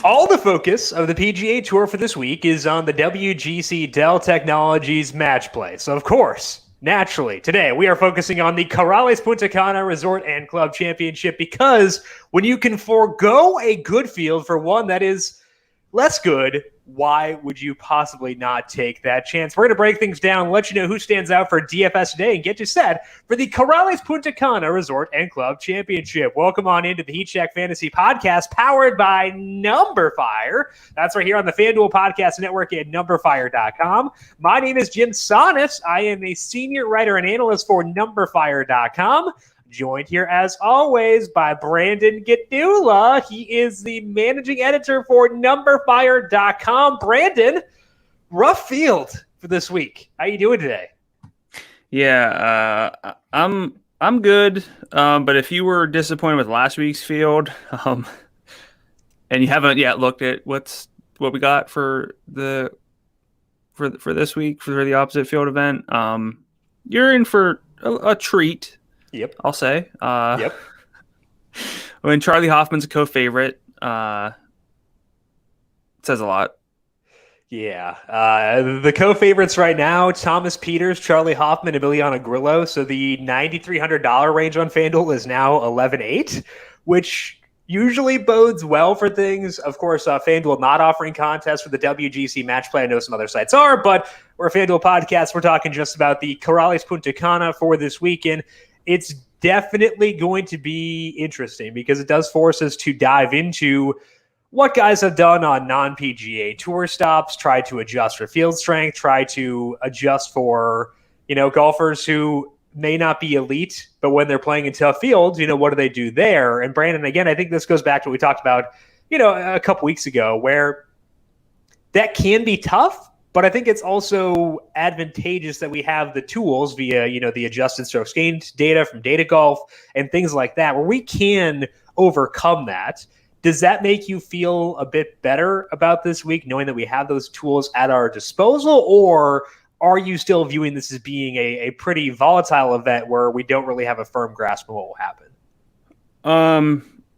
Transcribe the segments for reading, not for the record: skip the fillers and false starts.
All the focus of the PGA Tour for this week is on the WGC Dell Technologies match play. So, of course, naturally, today we are focusing on the Corales Puntacana Resort and Club Championship because when you can forego a good field for one that is less good, why would you possibly not take that chance? We're going to break things down, let you know who stands out for DFS today, and get you set for the Corales Puntacana Resort and Club Championship. Welcome on into the Heat Check Fantasy Podcast, powered by numberFire. That's right here on the FanDuel Podcast Network at numberFire.com. My name is Jim Sonnet. I am a senior writer and analyst for numberFire.com. Joined here, as always, by Brandon Gdula. He is the managing editor for numberFire.com. Brandon, rough field for this week. How you doing today? Yeah, I'm good. But if you were disappointed with last week's field, and you haven't yet looked at what we got for this week for the opposite field event, you're in for a treat. Yep. I'll say. Yep. When Charlie Hoffman's a co-favorite, it says a lot. Yeah. The co-favorites right now, Thomas Peters, Charlie Hoffman, Emiliano Grillo. So the $9,300 range on FanDuel is now 11.8, which usually bodes well for things. Of course, FanDuel not offering contests for the WGC match play. I know some other sites are, but we're a FanDuel podcast. We're talking just about the Corales Puntacana for this weekend. It's definitely going to be interesting because it does force us to dive into what guys have done on non-PGA Tour stops, try to adjust for field strength, try to adjust for, golfers who may not be elite, but when they're playing in tough fields, what do they do there? And Brandon, again, I think this goes back to what we talked about, a couple weeks ago, where that can be tough. But I think it's also advantageous that we have the tools via, the adjusted strokes gained data from Data Golf and things like that, where we can overcome that. Does that make you feel a bit better about this week, knowing that we have those tools at our disposal? Or are you still viewing this as being a pretty volatile event where we don't really have a firm grasp of what will happen?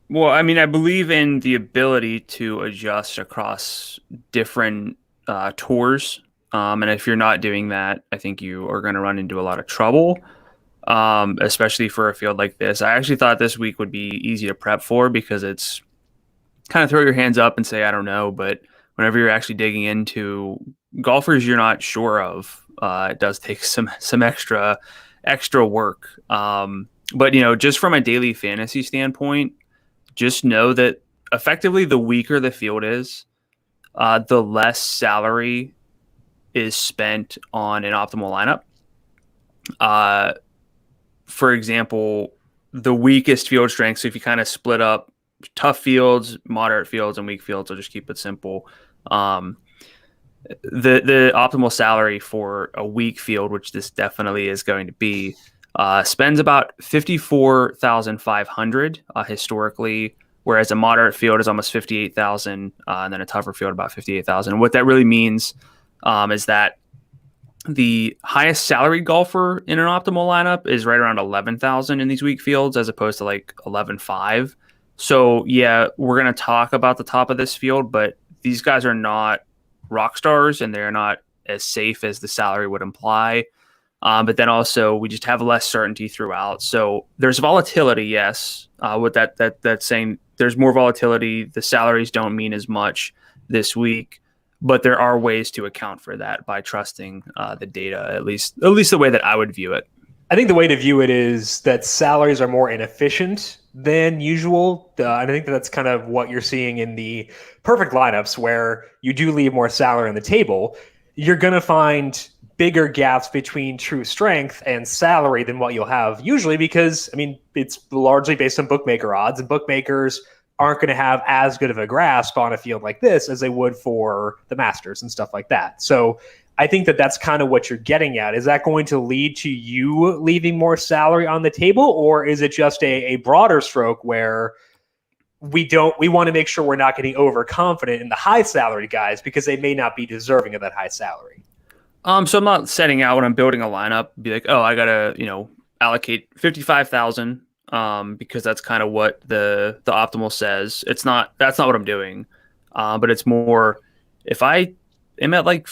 Well, I mean, I believe in the ability to adjust across different tours, and if you're not doing that, I think you are going to run into a lot of trouble, especially for a field like this. I actually thought this week would be easy to prep for because it's kind of throw your hands up and say I don't know, but whenever you're actually digging into golfers you're not sure of, it does take some extra work, but just from a daily fantasy standpoint, just know that effectively the weaker the field is, the less salary is spent on an optimal lineup. For example, the weakest field strength, so if you kind of split up tough fields, moderate fields, and weak fields, I'll just keep it simple. The optimal salary for a weak field, which this definitely is going to be, spends about $54,500 historically, whereas a moderate field is almost $58,000, and then a tougher field about $58,000. What that really means is that the highest salaried golfer in an optimal lineup is right around $11,000 in these weak fields, as opposed to like $11,500. So yeah, we're going to talk about the top of this field, but these guys are not rock stars, and they're not as safe as the salary would imply. But then also we just have less certainty throughout. So there's volatility, yes. With that's saying there's more volatility. The salaries don't mean as much this week, but there are ways to account for that by trusting the data, at least the way that I would view it. I think the way to view it is that salaries are more inefficient than usual. And I think that's kind of what you're seeing in the perfect lineups where you do leave more salary on the table. You're going to find bigger gaps between true strength and salary than what you'll have usually because, it's largely based on bookmaker odds, and bookmakers aren't going to have as good of a grasp on a field like this as they would for the Masters and stuff like that. So I think that that's kind of what you're getting at. Is that going to lead to you leaving more salary on the table, or is it just a broader stroke where we want to make sure we're not getting overconfident in the high salary guys because they may not be deserving of that high salary? So I'm not setting out when I'm building a lineup, be like, oh, I gotta, allocate 55,000, because that's kind of what the optimal says. That's not what I'm doing. But it's more if I am at like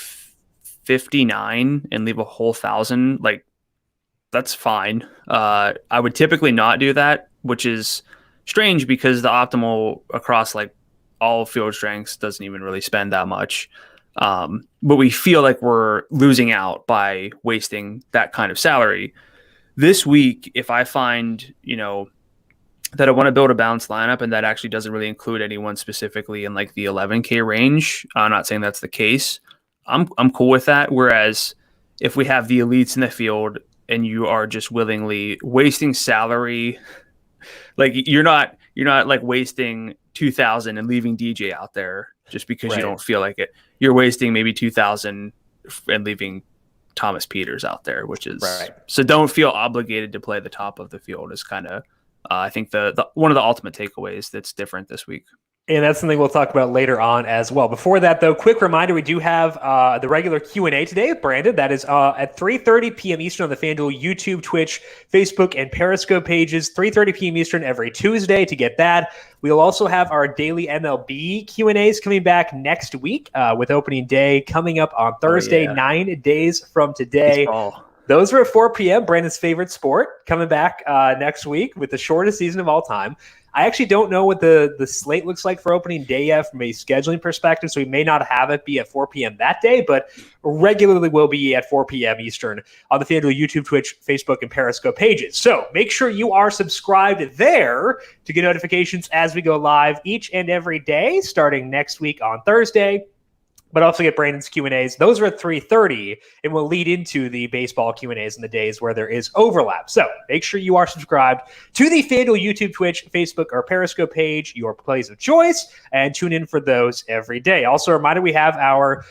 59 and leave a whole thousand, like that's fine. I would typically not do that, which is strange because the optimal across like all field strengths doesn't even really spend that much. But we feel like we're losing out by wasting that kind of salary. This week, if I find, that I want to build a balanced lineup and that actually doesn't really include anyone specifically in like the 11K range, I'm not saying that's the case. I'm cool with that. Whereas if we have the elites in the field and you are just willingly wasting salary, like you're not like wasting 2,000 and leaving DJ out there just because you don't feel like it. You're wasting maybe 2,000 and leaving Thomas Peters out there, which is so don't feel obligated to play the top of the field is kind of I think the one of the ultimate takeaways that's different this week. And that's something we'll talk about later on as well. Before that, though, quick reminder, we do have the regular Q&A today with Brandon. That is at 3:30 p.m. Eastern on the FanDuel YouTube, Twitch, Facebook, and Periscope pages, 3:30 p.m. Eastern every Tuesday to get that. We'll also have our daily MLB Q&As coming back next week with opening day coming up on Thursday, 9 days from today. Baseball. Those are at 4 p.m., Brandon's favorite sport, coming back next week with the shortest season of all time. I actually don't know what the slate looks like for opening day yet from a scheduling perspective, so we may not have it be at 4 p.m. that day, but regularly will be at 4 p.m. Eastern on the FanDuel YouTube, Twitch, Facebook, and Periscope pages. So make sure you are subscribed there to get notifications as we go live each and every day, starting next week on Thursday. But also get Brandon's Q&As. Those are at 3:30 and will lead into the baseball Q&As in the days where there is overlap. So make sure you are subscribed to the FanDuel YouTube, Twitch, Facebook, or Periscope page, your place of choice, and tune in for those every day. Also, a reminder, we have our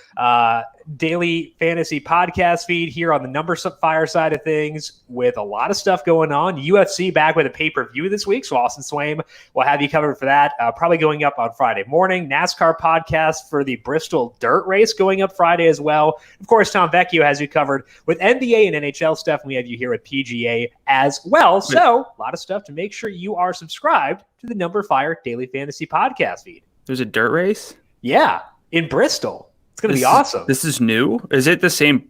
daily fantasy podcast feed here on the numberFire side of things with a lot of stuff going on. UFC back with a pay-per-view this week, so Austin Swaim will have you covered for that. Probably going up on Friday morning. NASCAR podcast for the Bristol Dirt Race going up Friday as well. Of course, Tom Vecchio has you covered with NBA and NHL stuff, and we have you here with PGA as well. So a lot of stuff to make sure you are subscribed to the numberFire daily fantasy podcast feed. There's a dirt race? Yeah, in Bristol. It's going to be awesome. This is new? Is it the same?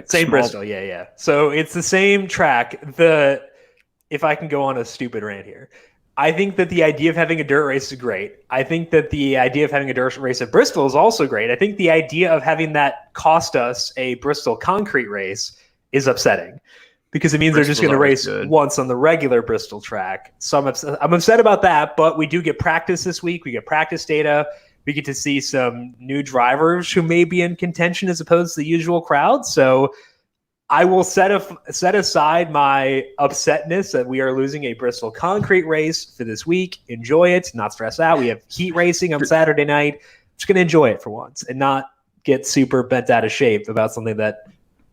Same Bristol, yeah. So it's the same track. If I can go on a stupid rant here, I think that the idea of having a dirt race is great. I think that the idea of having a dirt race at Bristol is also great. I think the idea of having that cost us a Bristol concrete race is upsetting because it means they're just going to race once on the regular Bristol track. So I'm upset about that, but we do get practice this week. We get practice data. We get to see some new drivers who may be in contention as opposed to the usual crowd. So I will set aside my upsetness that we are losing a Bristol concrete race for this week. Enjoy it, not stress out. We have heat racing on Saturday night. I'm just going to enjoy it for once and not get super bent out of shape about something that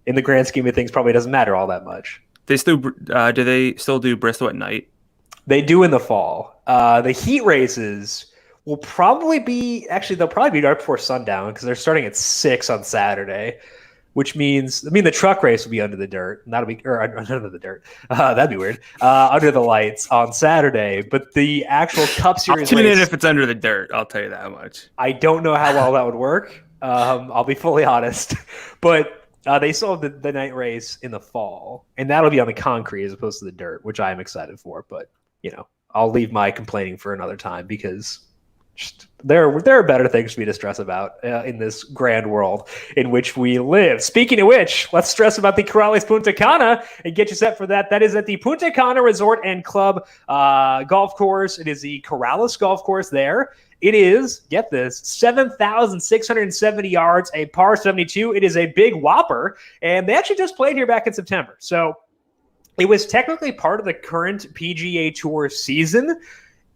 in the grand scheme of things probably doesn't matter all that much. Do they still do Bristol at night? They do in the fall. The heat races will probably be they'll probably be right before sundown because they're starting at 6 on Saturday, which means the truck race will be under the dirt. That'll be under the dirt. That'd be weird. Under the lights on Saturday, but the actual Cup Series. I'll tune in if it's under the dirt. I'll tell you that much. I don't know how well that would work. I'll be fully honest, but they still have the night race in the fall, and that'll be on the concrete as opposed to the dirt, which I am excited for. But I'll leave my complaining for another time because there are better things for me to stress about in this grand world in which we live. Speaking of which, let's stress about the Corales Puntacana and get you set for that. That is at the Punta Cana Resort and Club golf course. It is the Corales golf course there. It is, get this, 7,670 yards, a par 72. It is a big whopper, and they actually just played here back in September. So it was technically part of the current PGA Tour season.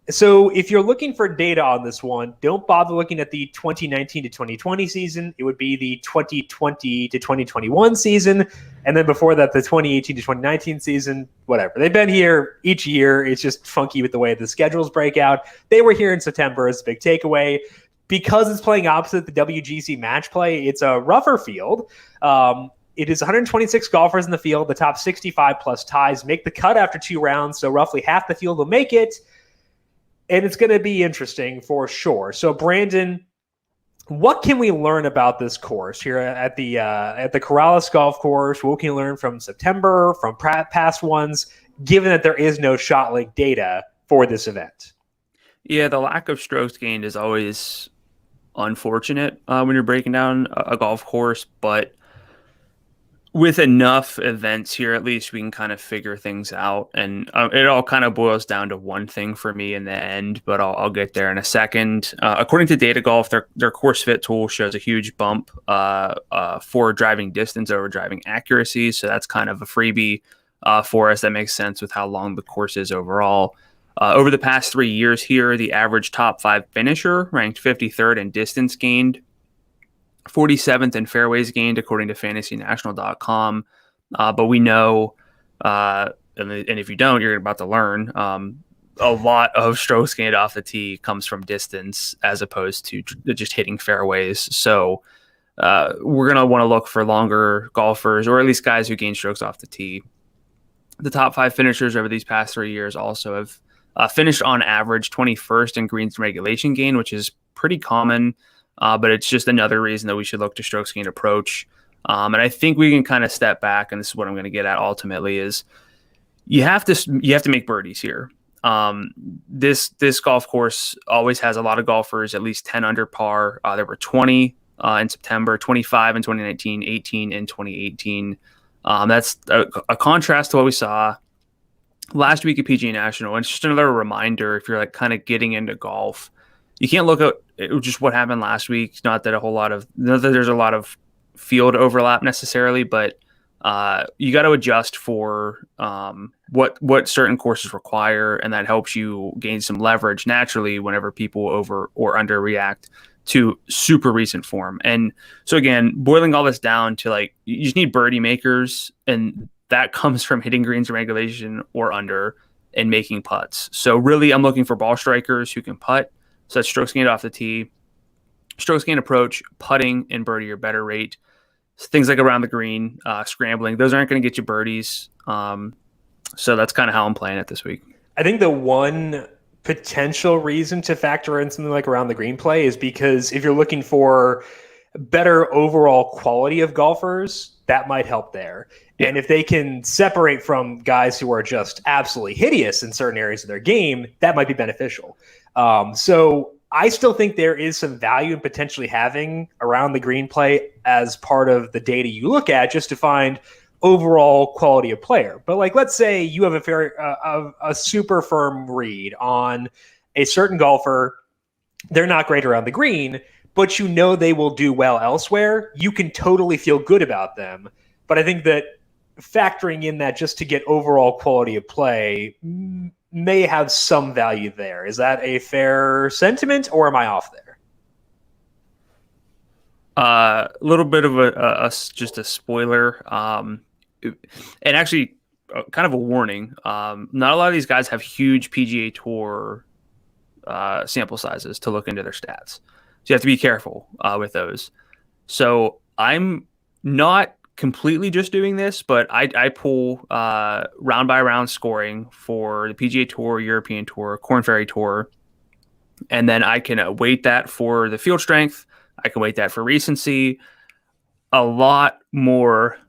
So if you're looking for data on this one, don't bother looking at the 2019 to 2020 season. It would be the 2020 to 2021 season. And then before that, the 2018 to 2019 season, whatever. They've been here each year. It's just funky with the way the schedules break out. They were here in September as a big takeaway. Because it's playing opposite the WGC match play, it's a rougher field. It is 126 golfers in the field. The top 65 plus ties make the cut after 2 rounds. So roughly half the field will make it. And it's going to be interesting for sure. So, Brandon, what can we learn about this course here at the Corales Golf Course? What can you learn from September, from past ones, given that there is no shot link data for this event? Yeah, the lack of strokes gained is always unfortunate when you're breaking down a golf course, but with enough events here, at least we can kind of figure things out. And it all kind of boils down to one thing for me in the end, but I'll get there in a second. According to Data Golf, their course fit tool shows a huge bump for driving distance over driving accuracy. So that's kind of a freebie for us. That makes sense with how long the course is overall. Over the past 3 years here, the average top 5 finisher ranked 53rd in distance gained, 47th in fairways gained, according to fantasynational.com. But we know, and if you don't, you're about to learn, a lot of strokes gained off the tee comes from distance as opposed to just hitting fairways. So we're going to want to look for longer golfers, or at least guys who gain strokes off the tee. The top 5 finishers over these past 3 years also have finished on average 21st in greens regulation gain, which is pretty common. But it's just another reason that we should look to strokes gained approach. And I think we can kind of step back, and this is what I'm going to get at ultimately, is you have to make birdies here. This golf course always has a lot of golfers, at least 10 under par. There were 20 in September, 25 in 2019, 18 in 2018. That's a contrast to what we saw last week at PGA National. And it's just another reminder, if you're like kind of getting into golf, you can't look at just what happened last week. Not that there's a lot of field overlap necessarily, but you got to adjust for what certain courses require, and that helps you gain some leverage naturally whenever people over or underreact to super recent form. And so again, boiling all this down to like, you just need birdie makers, and that comes from hitting greens in regulation or under and making putts. So really, I'm looking for ball strikers who can putt. So that's strokes gained off the tee, strokes gained approach, putting, and birdie or better rate. So things like around the green, scrambling, those aren't going to get you birdies. So that's kind of how I'm playing it this week. I think the one potential reason to factor in something like around the green play is because if you're looking for better overall quality of golfers, that might help there. Yeah. And if they can separate from guys who are just absolutely hideous in certain areas of their game, that might be beneficial. So I still think there is some value in potentially having around the green play as part of the data you look at, just to find overall quality of player. But like, let's say you have a super firm read on a certain golfer. They're not great around the green, but you know they will do well elsewhere. You can totally feel good about them. But I think that factoring in that just to get overall quality of play may have some value there. Is that a fair sentiment, or am I off there? A little bit of just a spoiler, and actually kind of a warning. Not a lot of these guys have huge PGA Tour sample sizes to look into their stats, so you have to be careful with those. So I'm not completely just doing this, but I pull round by round scoring for the PGA Tour, European Tour, Korn Ferry Tour, and then I can weight that for the field strength. I can weight that for recency. A lot more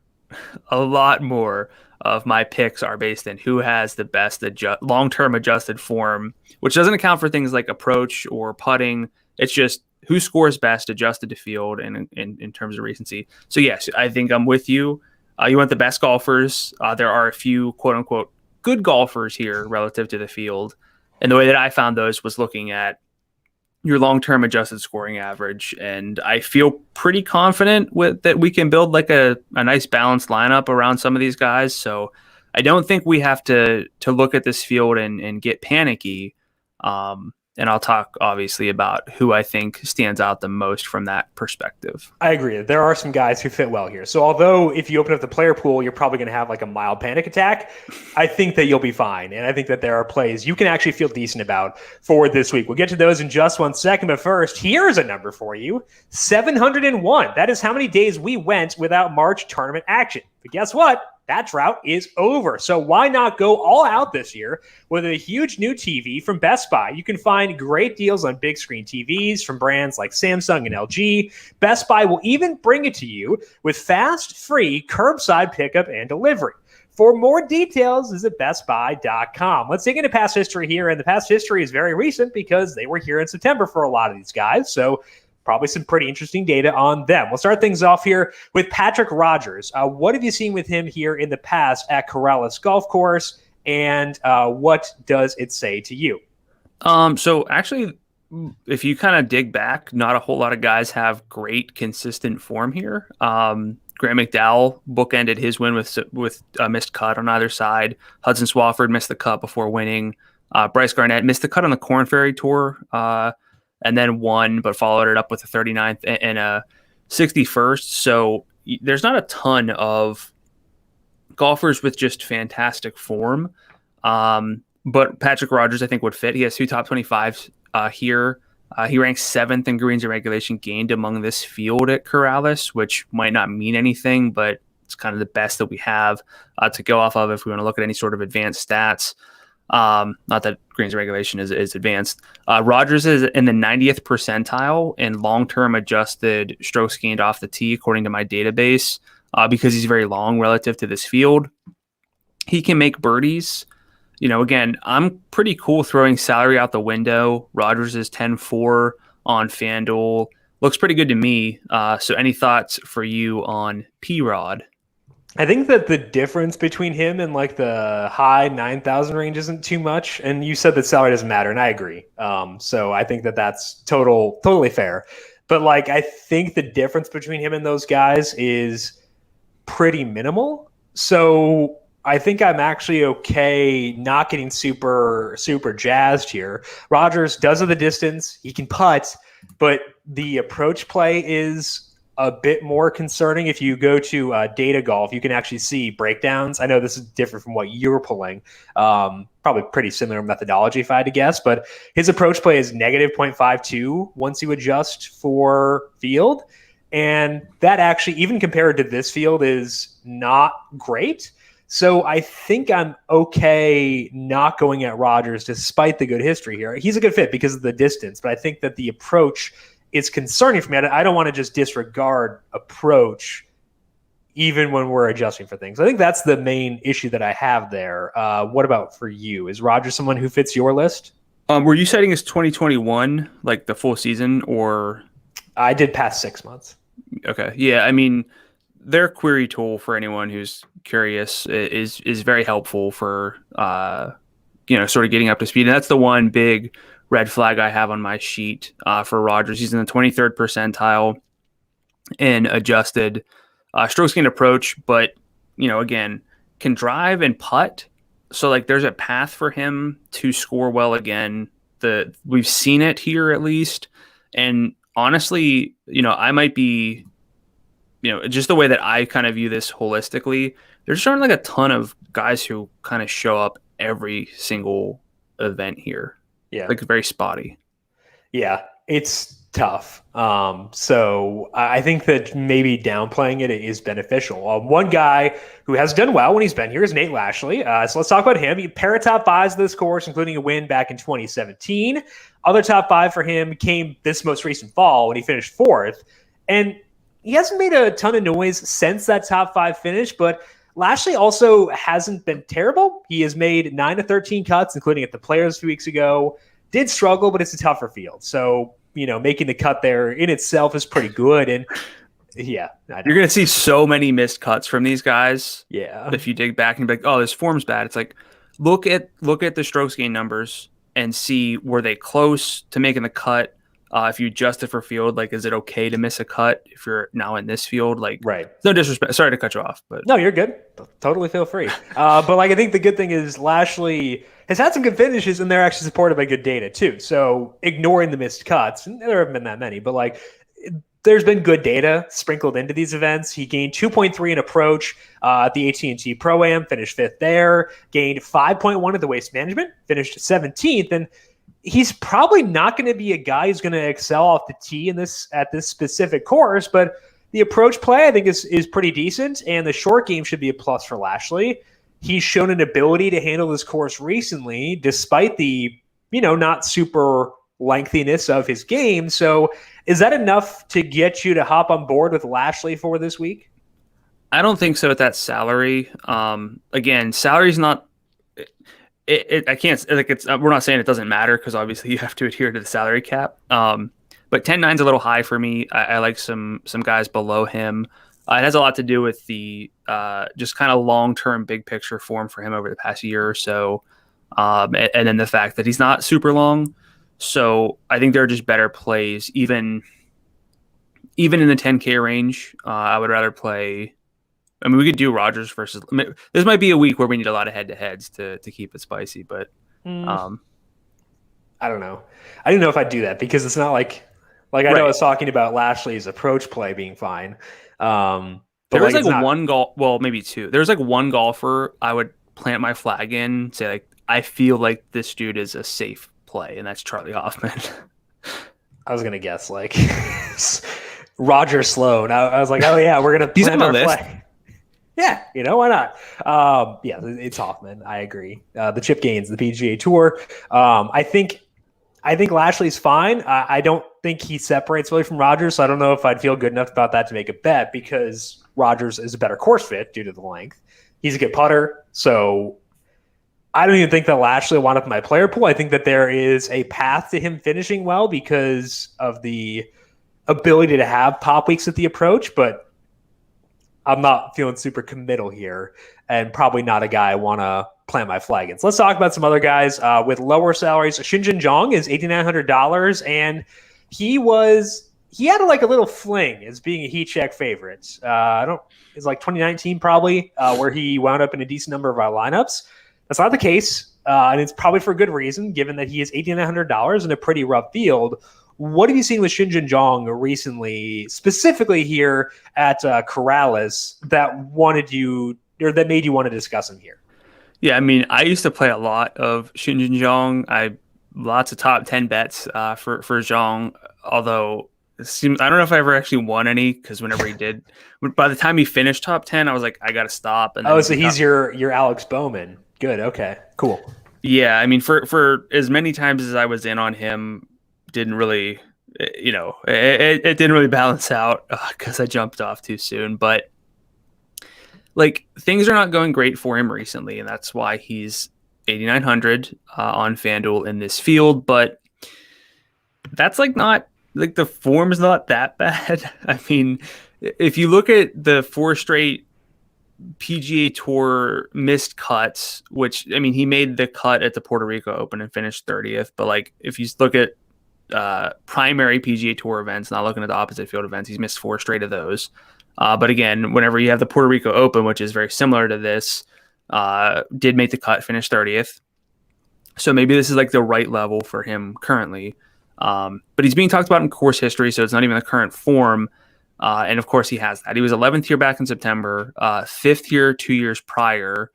of my picks are based in who has the best long-term adjusted form, which doesn't account for things like approach or putting. It's just who scores best adjusted to field and in terms of recency. So yes, I think I'm with you. You want the best golfers. There are a few quote unquote good golfers here relative to the field. And the way that I found those was looking at your long-term adjusted scoring average. And I feel pretty confident with that we can build like a nice balanced lineup around some of these guys. So I don't think we have to look at this field and get panicky. And I'll talk obviously about who I think stands out the most from that perspective. I agree. There are some guys who fit well here. So although if you open up the player pool, you're probably going to have like a mild panic attack, I think that you'll be fine. And I think that there are plays you can actually feel decent about for this week. We'll get to those in just 1 second. But first, here's a number for you. 701. That is how many days we went without March tournament action. But guess what? that drought is over. So why not go all out this year with a huge new TV from Best Buy? You can find great deals on big screen TVs from brands like Samsung and LG. Best Buy will even bring it to you with fast, free curbside pickup and delivery. For more details, visit bestbuy.com. Let's dig into past history here. And the past history is very recent because they were here in September for a lot of these guys. So probably some pretty interesting data on them. We'll start things off here with Patrick Rodgers. What have you seen with him here in the past at Corales Golf Course, and what does it say to you? So actually, if you kind of dig back, not a whole lot of guys have great consistent form here. Graham McDowell bookended his win with a missed cut on either side. Hudson Swafford missed the cut before winning. Bryce Garnett missed the cut on the Korn Ferry Tour, and then won, but followed it up with a 39th and a 61st. So there's not a ton of golfers with just fantastic form. But Patrick Rodgers, I think, would fit. He has 2 top 25s here. He ranks 7th in greens and regulation gained among this field at Corales, which might not mean anything, but it's kind of the best that we have to go off of if we want to look at any sort of advanced stats. Not that greens and regulation is advanced. Rodgers is in the 90th percentile in long-term adjusted strokes gained off the tee, according to my database, because he's very long relative to this field. He can make birdies. Again, I'm pretty cool throwing salary out the window. Rodgers is 10-4 on FanDuel. Looks pretty good to me. So any thoughts for you on P-Rod? I think that the difference between him and like the high 9,000 range isn't too much. And you said that salary doesn't matter, and I agree. So I think that that's totally fair. But like, I think the difference between him and those guys is pretty minimal. So I think I'm actually okay not getting super, super jazzed here. Rodgers does have the distance. He can putt, but the approach play is a bit more concerning. If you go to Data Golf, you can actually see breakdowns. I know this is different from what you were pulling. Probably pretty similar methodology if I had to guess, but his approach play is negative 0.52 once you adjust for field. And that actually, even compared to this field, is not great. So I think I'm okay not going at Rodgers despite the good history here. He's a good fit because of the distance, but I think that the approach is concerning for me. I don't want to just disregard approach even when we're adjusting for things. I think that's the main issue that I have there. What about for you? Is Rodgers someone who fits your list? Were you setting as 2021, like the full season, or? I did past 6 months. Okay. Yeah. I mean, their query tool for anyone who's curious is very helpful for, sort of getting up to speed. And that's the one big red flag I have on my sheet for Rodgers. He's in the 23rd percentile in adjusted strokes gained approach, but, again, can drive and putt. So like there's a path for him to score well again. We've seen it here at least. And honestly, I might be, just the way that I kind of view this holistically, there's just aren't like a ton of guys who kind of show up every single event here. Yeah. Like very spotty. Yeah, it's tough. So I think that maybe downplaying it is beneficial. One guy who has done well when he's been here is Nate Lashley. So let's talk about him. He paired top fives this course, including a win back in 2017. Other top 5 for him came this most recent fall when he finished 4th. And he hasn't made a ton of noise since that top 5 finish, but Lashley also hasn't been terrible. He has made 9 of 13 cuts, including at the Players a few weeks ago. Did struggle, but it's a tougher field. So, making the cut there in itself is pretty good. And yeah, you're going to see so many missed cuts from these guys. Yeah. If you dig back and be like, oh, this form's bad. It's like, look at the strokes gain numbers and see, were they close to making the cut? If you adjust it for field, like, is it okay to miss a cut if you're now in this field? Like, right. No disrespect. Sorry to cut you off, but no, you're good. Totally feel free. But like, I think the good thing is Lashley has had some good finishes, and they're actually supported by good data too. So ignoring the missed cuts, and there haven't been that many, but like, there's been good data sprinkled into these events. He gained 2.3 in approach at the AT&T Pro-Am, finished 5th there. Gained 5.1 at the Waste Management, finished 17th, and he's probably not going to be a guy who's going to excel off the tee at this specific course, but the approach play I think is pretty decent, and the short game should be a plus for Lashley. He's shown an ability to handle this course recently, despite the not super lengthiness of his game. So is that enough to get you to hop on board with Lashley for this week? I don't think so at that salary. Again, salary's not. I can't like it's. We're not saying it doesn't matter because obviously you have to adhere to the salary cap. But 10-9's a little high for me. I like some guys below him. It has a lot to do with the just kind of long-term big picture form for him over the past year or so, and then the fact that he's not super long. So I think there are just better plays, even in the 10K range. I would rather play. I mean, we could do Rodgers versus. This might be a week where we need a lot of head-to-heads to keep it spicy, but I don't know. I don't know if I'd do that because it's not like I know I was talking about Lashley's approach play being fine. But there was one well, maybe two. There's like one golfer I would plant my flag in, say like I feel like this dude is a safe play, and that's Charlie Hoffman. I was gonna guess like Roger Sloan. I was like, oh yeah, we're gonna plant our flag. Yeah, why not? Yeah, it's Hoffman. I agree. The chip gains, the PGA Tour. I think Lashley's fine. I don't think he separates really from Rodgers, so I don't know if I'd feel good enough about that to make a bet because Rodgers is a better course fit due to the length. He's a good putter, so I don't even think that Lashley will wind up in my player pool. I think that there is a path to him finishing well because of the ability to have pop weeks at the approach, but I'm not feeling super committal here and probably not a guy I want to plant my flag in. So let's talk about some other guys with lower salaries. Xinjun Zhang is $8,900, and he had like a little fling as being a heat check favorite. It's like 2019 probably, where he wound up in a decent number of our lineups. That's not the case, and it's probably for good reason, given that he is $8,900 in a pretty rough field. What have you seen with Xinjun Zhang recently, specifically here at Corales, that made you want to discuss him here? Yeah, I mean, I used to play a lot of Xinjun Zhang. Lots of top 10 bets for Zhang, although I don't know if I ever actually won any because whenever he did, by the time he finished top 10, I was like, I got to stop. And so he's your Alex Bowman. Good. Okay, cool. Yeah, I mean, for as many times as I was in on him, didn't really, it didn't really balance out because I jumped off too soon. But like things are not going great for him recently, and that's why he's 8,900 on FanDuel in this field. But that's like not like the form's not that bad. I mean, if you look at the 4 straight PGA Tour missed cuts, which I mean he made the cut at the Puerto Rico Open and finished 30th, but like if you look at primary PGA Tour events, not looking at the opposite field events, he's missed 4 straight of those. But again, whenever you have the Puerto Rico Open, which is very similar to this, did make the cut, finished 30th. So maybe this is like the right level for him currently. But he's being talked about in course history, so it's not even the current form. And of course he has that. He was 11th here back in September, 5th here 2 years prior.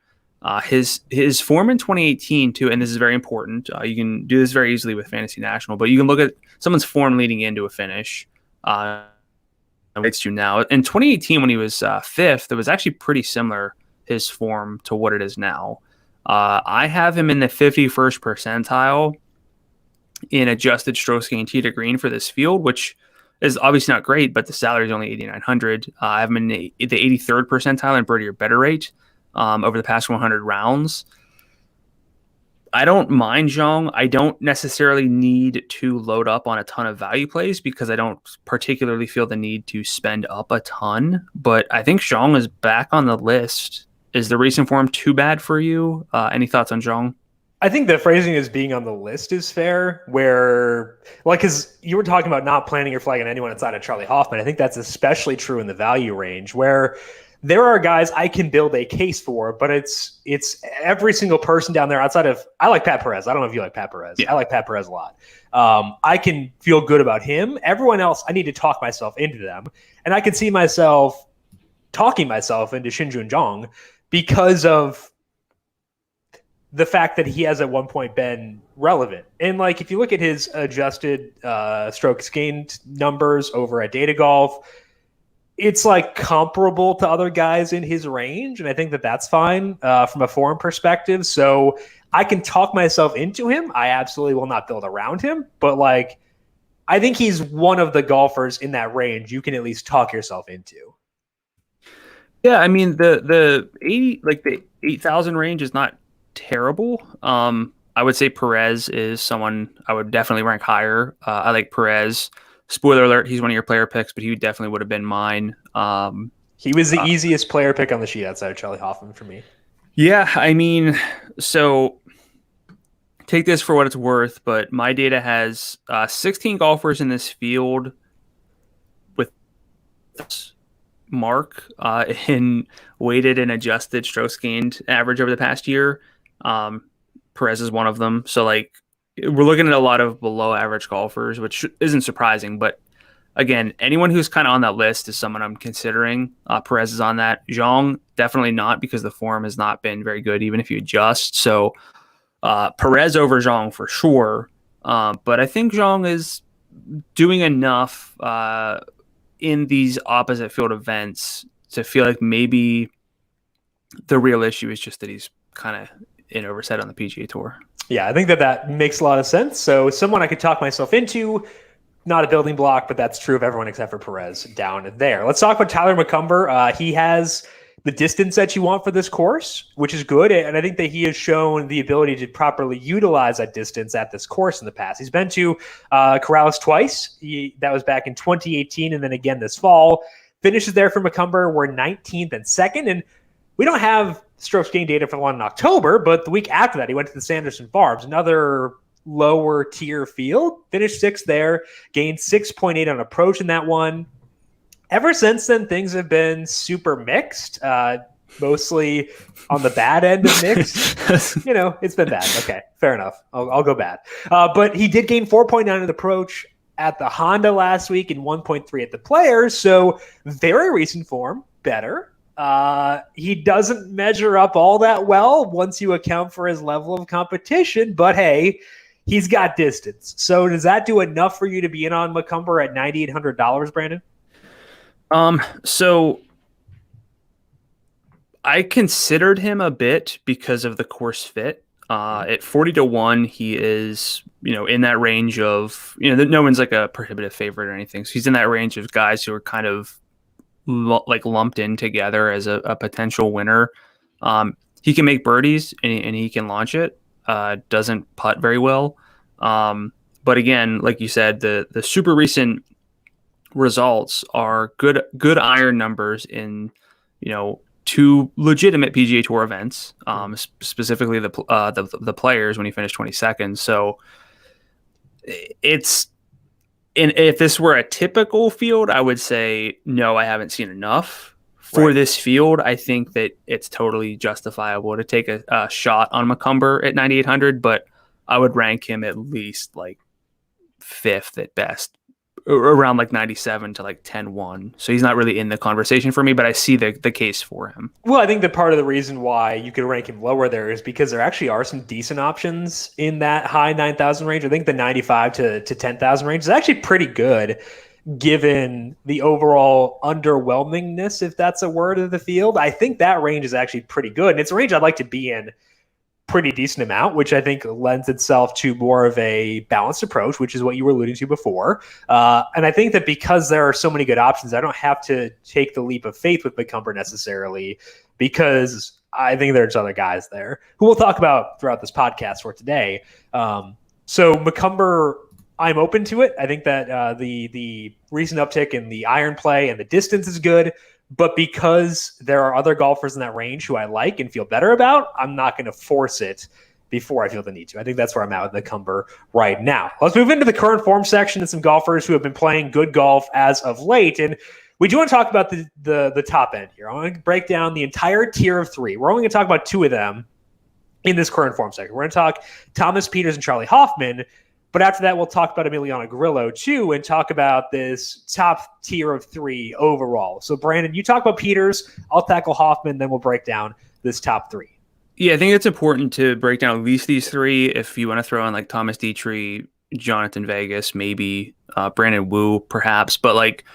His form in 2018 too, and this is very important. You can do this very easily with Fantasy National, but you can look at someone's form leading into a finish. It's to now. In 2018, when he was 5th, it was actually pretty similar, his form, to what it is now. I have him in the 51st percentile in adjusted strokes gained tee to green for this field, which is obviously not great, but the salary is only 8,900. I have him in the 83rd percentile in birdie or better rate over the past 100 rounds. I don't mind Zhang. I don't necessarily need to load up on a ton of value plays because I don't particularly feel the need to spend up a ton. But I think Zhang is back on the list. Is the recent form too bad for you? Any thoughts on Zhang? I think the phrasing as being on the list is fair, where, like, because you were talking about not planting your flag on anyone outside of Charlie Hoffman. I think that's especially true in the value range, where there are guys I can build a case for, but it's every single person down there outside of, I like Pat Perez. I don't know if you like Pat Perez. Yeah. I like Pat Perez a lot. I can feel good about him. Everyone else, I need to talk myself into them. And I can see myself talking myself into Xinjun Zhang because of the fact that he has at one point been relevant. And like, if you look at his adjusted strokes gained numbers over at Data Golf, it's like comparable to other guys in his range, and I think that that's fine from a form perspective. So I can talk myself into him. I absolutely will not build around him, but like I think he's one of the golfers in that range you can at least talk yourself into. Yeah, I mean the 80 like the 8,000 range is not terrible. I would say Perez is someone I would definitely rank higher. I like Perez. Spoiler alert, he's one of your player picks, but he definitely would have been mine. He was the easiest player pick on the sheet outside of Charlie Hoffman for me. Yeah, I mean, so take this for what it's worth, but my data has 16 golfers in this field with mark in weighted and adjusted strokes gained average over the past year. Perez is one of them. So like we're looking at a lot of below average golfers, which isn't surprising. But again, anyone who's kind of on that list is someone I'm considering. Perez is on that. Zhang, definitely not, because the form has not been very good, even if you adjust. So Perez over Zhang for sure. But I think Zhang is doing enough in these opposite field events to feel like maybe the real issue is just that he's kind of in overset on the PGA Tour. Yeah, I think that makes a lot of sense. So someone I could talk myself into, not a building block, but that's true of everyone except for Perez down there. Let's talk about Tyler Mccumber. He has the distance that you want for this course, which is good. And I think that he has shown the ability to properly utilize that distance at this course in the past. He's been to Corales twice. That was back in 2018 and then again this fall. Finishes there for Mccumber were 19th and 2nd. And we don't have strokes gain data for the one in October, but the week after that, he went to the Sanderson Farms, another lower tier field, finished 6th there, gained 6.8 on approach in that one. Ever since then, things have been super mixed, mostly on the bad end of mixed. It's been bad. Okay, fair enough. I'll go bad. But he did gain 4.9 on approach at the Honda last week and 1.3 at the Players, so very recent form, better. He doesn't measure up all that well once you account for his level of competition, but hey, he's got distance. So does that do enough for you to be in on Mccumber at $9,800, Brandon? So I considered him a bit because of the course fit. At 40-1, he is, in that range of, no one's like a prohibitive favorite or anything. So he's in that range of guys who are kind of like lumped in together as a potential winner. He can make birdies and he can launch it. Doesn't putt very well. But again, like you said, the super recent results are good iron numbers in, two legitimate PGA Tour events, specifically the Players when he finished 22nd. So if this were a typical field, I would say, no, I haven't seen enough. For this field, I think that it's totally justifiable to take a shot on Mccumber at 9,800, but I would rank him at least like 5th at best, around like 97 to like 10-1. So he's not really in the conversation for me, but I see the case for him. Well, I think that part of the reason why you could rank him lower there is because there actually are some decent options in that high 9,000 range. I think the 95 to 10,000 range is actually pretty good given the overall underwhelmingness, if that's a word, of the field. I think that range is actually pretty good. And it's a range I'd like to be in pretty decent amount, which I think lends itself to more of a balanced approach, which is what you were alluding to before. And I think that because there are so many good options, I don't have to take the leap of faith with Mccumber necessarily, because I think there's other guys there who we'll talk about throughout this podcast for today. So Mccumber, I'm open to it. I think that the recent uptick in the iron play and the distance is good. But because there are other golfers in that range who I like and feel better about, I'm not going to force it before I feel the need to. I think that's where I'm at with Mccumber right now. Let's move into the current form section and some golfers who have been playing good golf as of late. And we do want to talk about the top end here. I want to break down the entire tier of 3. We're only going to talk about 2 of them in this current form section. We're going to talk Thomas Pieters and Charlie Hoffman. But after that, we'll talk about Emiliano Grillo, too, and talk about this top tier of 3 overall. So, Brandon, you talk about Pieters. I'll tackle Hoffman, then we'll break down this top 3. Yeah, I think it's important to break down at least these 3. If you want to throw in, like, Thomas Dietrich, Jonathan Vegas, maybe Brandon Wu, perhaps. But, like,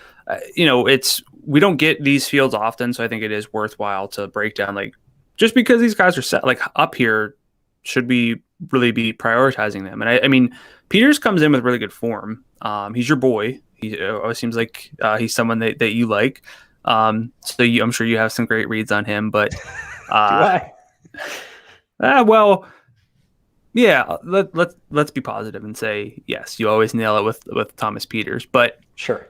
we don't get these fields often, so I think it is worthwhile to break down, like, just because these guys are set like up here, should we really be prioritizing them? And I mean, Peters comes in with really good form. He's your boy. He always seems like he's someone that you like. I'm sure you have some great reads on him, but Do I? Well, yeah. Let's be positive and say yes. You always nail it with Thomas Peters, but Sure.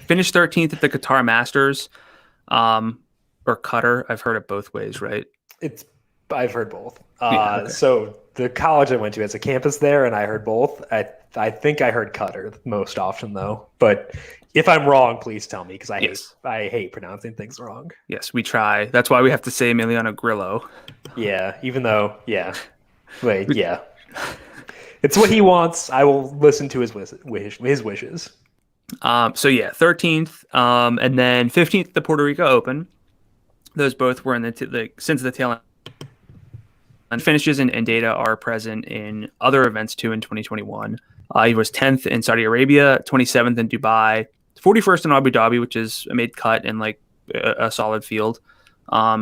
finished 13th at the Qatar Masters, or Qatar. I've heard it both ways, right? I've heard both. Okay. So the college I went to has a campus there, and I heard both. I think I heard Qatar most often though, but if I'm wrong, please tell me, because I hate pronouncing things wrong. Yes, we try. That's why we have to say Emiliano Grillo. Yeah, even though, wait, yeah. It's what he wants. I will listen to his wishes. So yeah, 13th, and then 15th at the Puerto Rico Open. Those both were in since the tail end. And finishes and data are present in other events too in 2021. He was 10th in Saudi Arabia, 27th in Dubai, 41st in Abu Dhabi, which is a mid cut and like a solid field.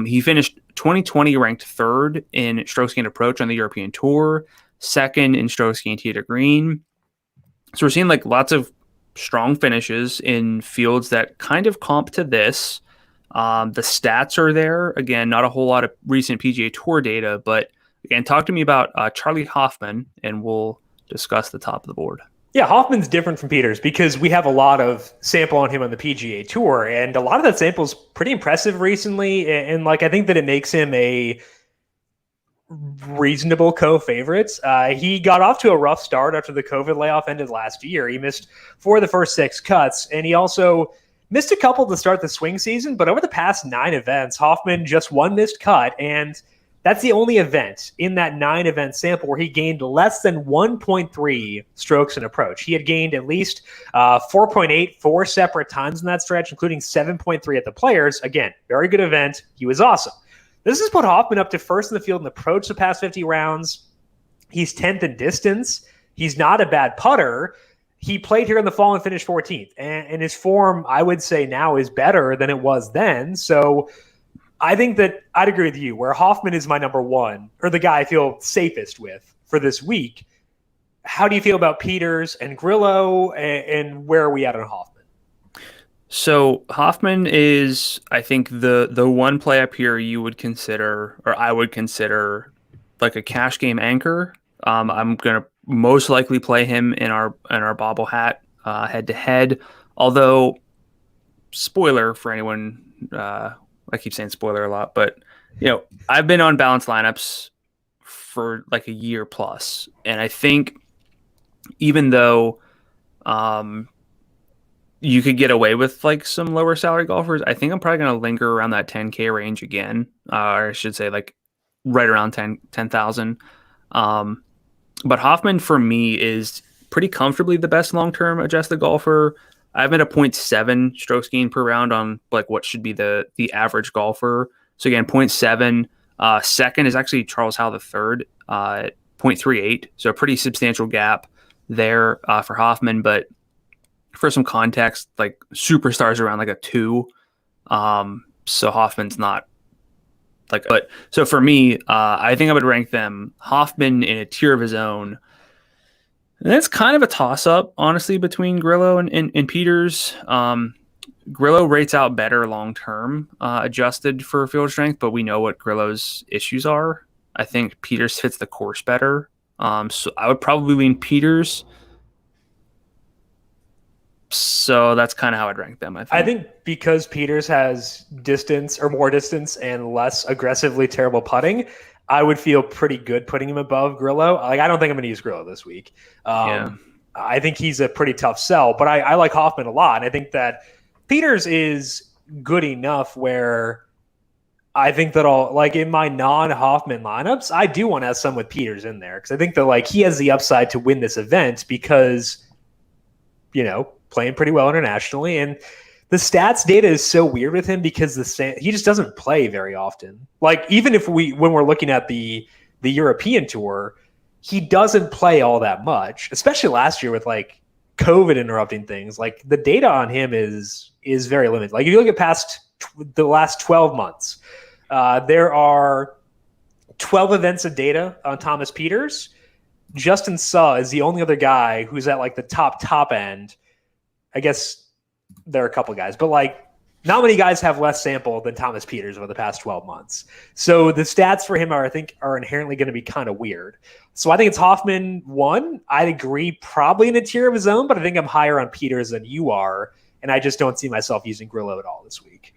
He finished 2020 ranked third in strokes gained approach on the European Tour, second in strokes gained tee to green. So we're seeing like lots of strong finishes in fields that kind of comp to this. The stats are there. Again, not a whole lot of recent PGA Tour data, but again, talk to me about Charlie Hoffman, and we'll discuss the top of the board. Yeah, Hoffman's different from Peters because we have a lot of sample on him on the PGA Tour, and a lot of that sample is pretty impressive recently. And like, I think that it makes him a reasonable co-favorite. He got off to a rough start after the COVID layoff ended last year. He missed 4 of the first 6 cuts, and he also missed a couple to start the swing season. But over the past 9 events, Hoffman just 1 missed cut, and that's the only event in that 9-event sample where he gained less than 1.3 strokes in approach. He had gained at least 4.8 4 separate times in that stretch, including 7.3 at the Players. Again, very good event. He was awesome. This has put Hoffman up to first in the field in approach the past 50 rounds. He's 10th in distance. He's not a bad putter. He played here in the fall and finished 14th. And his form, I would say now, is better than it was then. So I think that I'd agree with you, where Hoffman is my number one, or the guy I feel safest with for this week. How do you feel about Peters and Grillo, and where are we at on Hoffman? So Hoffman is, I think, the one play up here you would consider, or I would consider, like a cash game anchor. I'm gonna most likely play him in our bobble hat head to head. Although, spoiler for anyone. I keep saying spoiler a lot, but I've been on balanced lineups for like a year plus, and I think even though you could get away with like some lower salary golfers, I think I'm probably going to linger around that 10K range again, or I should say like right around 10,000. But Hoffman for me is pretty comfortably the best long-term adjusted golfer. I'm at a 0.7 strokes gained per round on like what should be the average golfer. So again, 0.7. Second is actually Charles Howell III at 0.38. So a pretty substantial gap there for Hoffman. But for some context, like superstars around like a 2. So Hoffman's not like, but so for me, I think I would rank them Hoffman in a tier of his own. And that's kind of a toss-up, honestly, between Grillo and Peters. Grillo rates out better long-term, adjusted for field strength, but we know what Grillo's issues are. I think Peters fits the course better. So I would probably lean Peters. So that's kind of how I'd rank them, I think because Peters has distance or more distance and less aggressively terrible putting, I would feel pretty good putting him above Grillo. Like, I don't think I'm going to use Grillo this week. I think he's a pretty tough sell, but I like Hoffman a lot. And I think that Peters is good enough where I think that in my non-Hoffman lineups, I do want to have some with Peters in there, because I think that like he has the upside to win this event because, playing pretty well internationally. And the stats data is so weird with him because he just doesn't play very often. Like, even when we're looking at the European Tour, he doesn't play all that much, especially last year with like COVID interrupting things. Like, the data on him is is very limited. Like if you look at the last 12 months, there are 12 events of data on Thomas Pieters. Justin Suh is the only other guy who's at like the top end. I guess there are a couple guys, but like not many guys have less sample than Thomas Pieters over the past 12 months. So the stats for him I think are inherently going to be kind of weird. So I think it's Hoffman 1. I'd agree probably in a tier of his own, but I think I'm higher on Pieters than you are. And I just don't see myself using Grillo at all this week.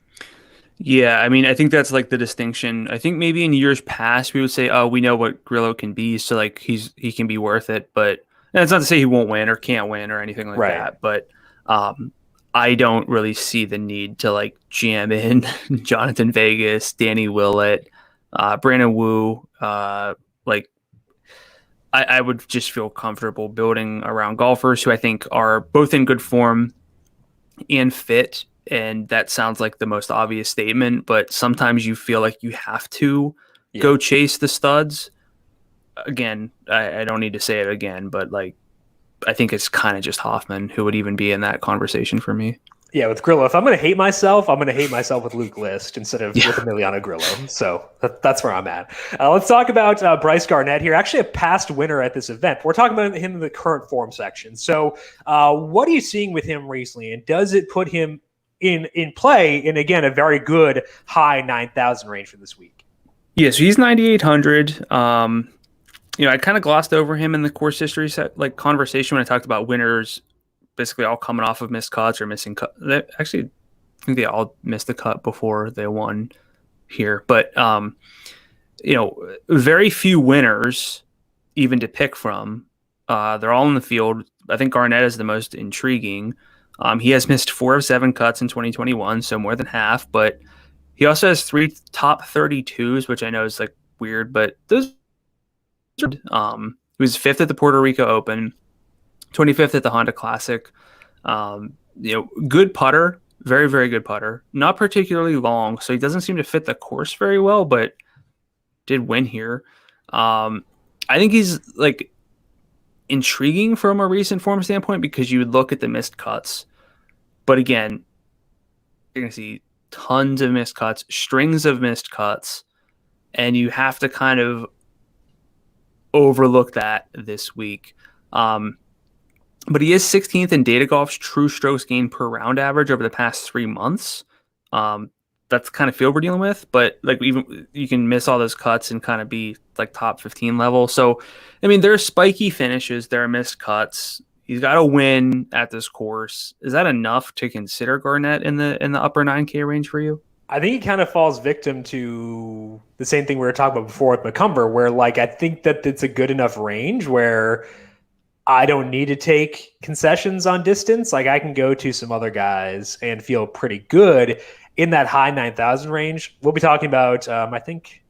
Yeah, I mean, I think that's like the distinction. I think maybe in years past we would say, oh, we know what Grillo can be, so like he can be worth it. But that's not to say he won't win or can't win or anything like that. But I don't really see the need to like jam in Jonathan Vegas, Danny Willett, Brandon Wu. Like I would just feel comfortable building around golfers who I think are both in good form and fit. And that sounds like the most obvious statement, but sometimes you feel like you have to go chase the studs. Again, I don't need to say it again, but like I think it's kind of just Hoffman who would even be in that conversation for me. Yeah, with Grillo, if I'm going to hate myself, I'm going to hate myself with Luke List instead of with Emiliano Grillo. So that's where I'm at. Let's talk about Bryce Garnett here. Actually, a past winner at this event. We're talking about him in the current form section. So what are you seeing with him recently? And does it put him in play in, again, a very good high 9,000 range for this week? Yeah, so he's 9,800. I kind of glossed over him in the course history conversation when I talked about winners basically all coming off of missed cuts or missing cut. Actually, I think they all missed the cut before they won here. But, very few winners even to pick from. They're all in the field. I think Garnett is the most intriguing. He has missed 4 of 7 cuts in 2021, so more than half. But he also has 3 top 32s, which I know is like weird, but those. He was 5th at the Puerto Rico Open, 25th at the Honda Classic. Good putter, very, very good putter. Not particularly long, so he doesn't seem to fit the course very well, but did win here. I think he's like intriguing from a recent form standpoint because you would look at the missed cuts. But again, you're going to see tons of missed cuts, strings of missed cuts, and you have to kind of overlook that this week. But he is 16th in Data Golf's true strokes gained per round average over the past 3 months. That's kind of field we're dealing with, but like even you can miss all those cuts and kind of be like top 15 level. So, I mean, there are spiky finishes, there are missed cuts. He's got to win at this course. Is that enough to consider Garnett in the upper 9K range for you? I think he kind of falls victim to the same thing we were talking about before with Mccumber, where like I think that it's a good enough range where I don't need to take concessions on distance. Like I can go to some other guys and feel pretty good in that high 9,000 range. We'll be talking about, I think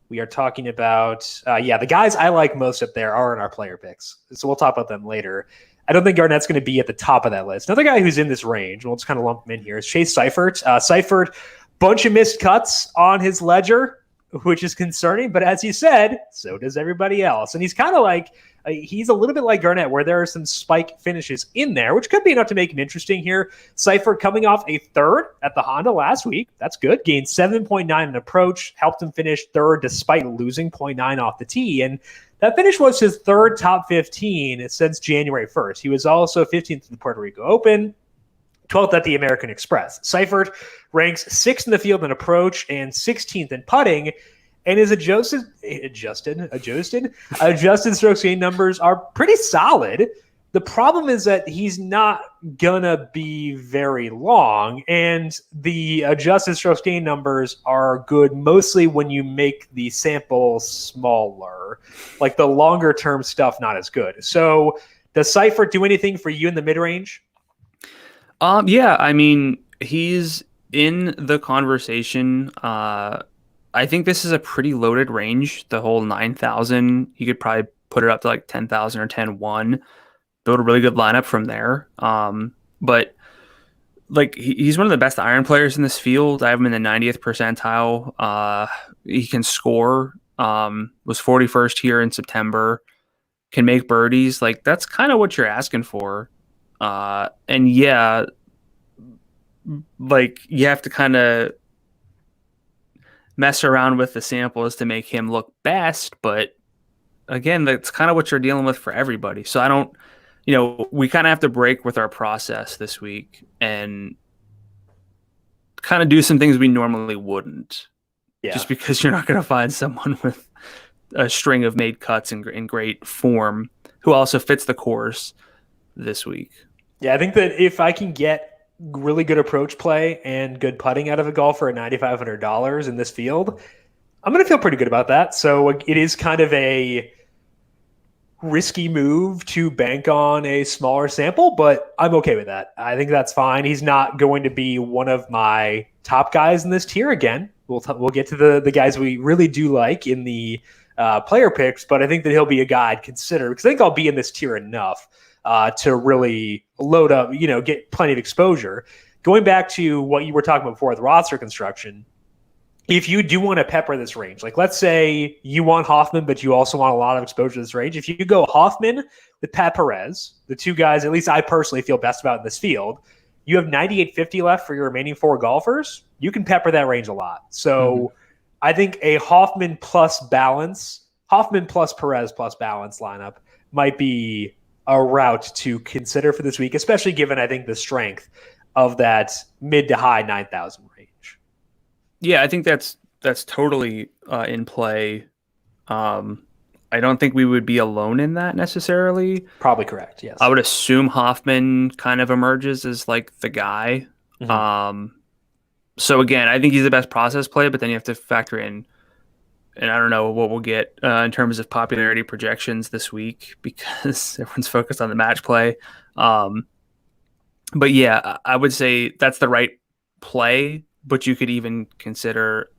we are talking about, the guys I like most up there are in our player picks. So we'll talk about them later. I don't think Garnett's going to be at the top of that list. Another guy who's in this range, and we'll just kind of lump him in here, is Chase Seifert. Seifert, bunch of missed cuts on his ledger, which is concerning. But as you said, so does everybody else. And he's kind of like, he's a little bit like Garnett, where there are some spike finishes in there, which could be enough to make him interesting here. Seifert coming off a 3rd at the Honda last week. That's good. Gained 7.9 in approach, helped him finish 3rd despite losing 0.9 off the tee. And that finish was his 3rd top 15 since January 1st. He was also 15th at the Puerto Rico Open, 12th at the American Express. Seifert ranks 6th in the field in approach and 16th in putting, and his adjusted strokes gained numbers are pretty solid. The problem is that he's not gonna be very long, and the adjusted strokes gained numbers are good mostly when you make the sample smaller. Like the longer term stuff, not as good. So does Seifert do anything for you in the mid-range? Yeah, I mean, he's in the conversation. I think this is a pretty loaded range, the whole 9,000. You could probably put it up to like 10,000 or 10,1, build a really good lineup from there. But like he's one of the best iron players in this field. I have him in the 90th percentile. He can score, was 41st here in September, can make birdies. Like that's kind of what you're asking for. And yeah, like you have to kind of mess around with the samples to make him look best, but again, that's kind of what you're dealing with for everybody. So I don't, we kind of have to break with our process this week and kind of do some things we normally wouldn't. Yeah. Just because you're not going to find someone with a string of made cuts in great form who also fits the course this week. Yeah, I think that if I can get really good approach play and good putting out of a golfer at $9,500 in this field, I'm going to feel pretty good about that. So it is kind of a risky move to bank on a smaller sample, but I'm okay with that. I think that's fine. He's not going to be one of my top guys in this tier again. We'll get to the guys we really do like in the player picks, but I think that he'll be a guy I'd consider because I think I'll be in this tier enough to really load up, get plenty of exposure. Going back to what you were talking about before with roster construction, if you do want to pepper this range, like let's say you want Hoffman, but you also want a lot of exposure to this range. If you go Hoffman with Pat Perez, the two guys, at least I personally feel best about in this field, you have 9,850 left for your remaining four golfers. You can pepper that range a lot. So I think a Hoffman plus Perez plus balance lineup might be a route to consider for this week, especially given, I think, the strength of that mid to high 9,000 range. Yeah, I think that's totally in play. I don't think we would be alone in that necessarily. Probably correct, yes. I would assume Hoffman kind of emerges as like the guy. Mm-hmm. So again, I think he's the best process play, but then you have to factor in, and I don't know what we'll get in terms of popularity projections this week because everyone's focused on the match play. But yeah, I would say that's the right play, but you could even consider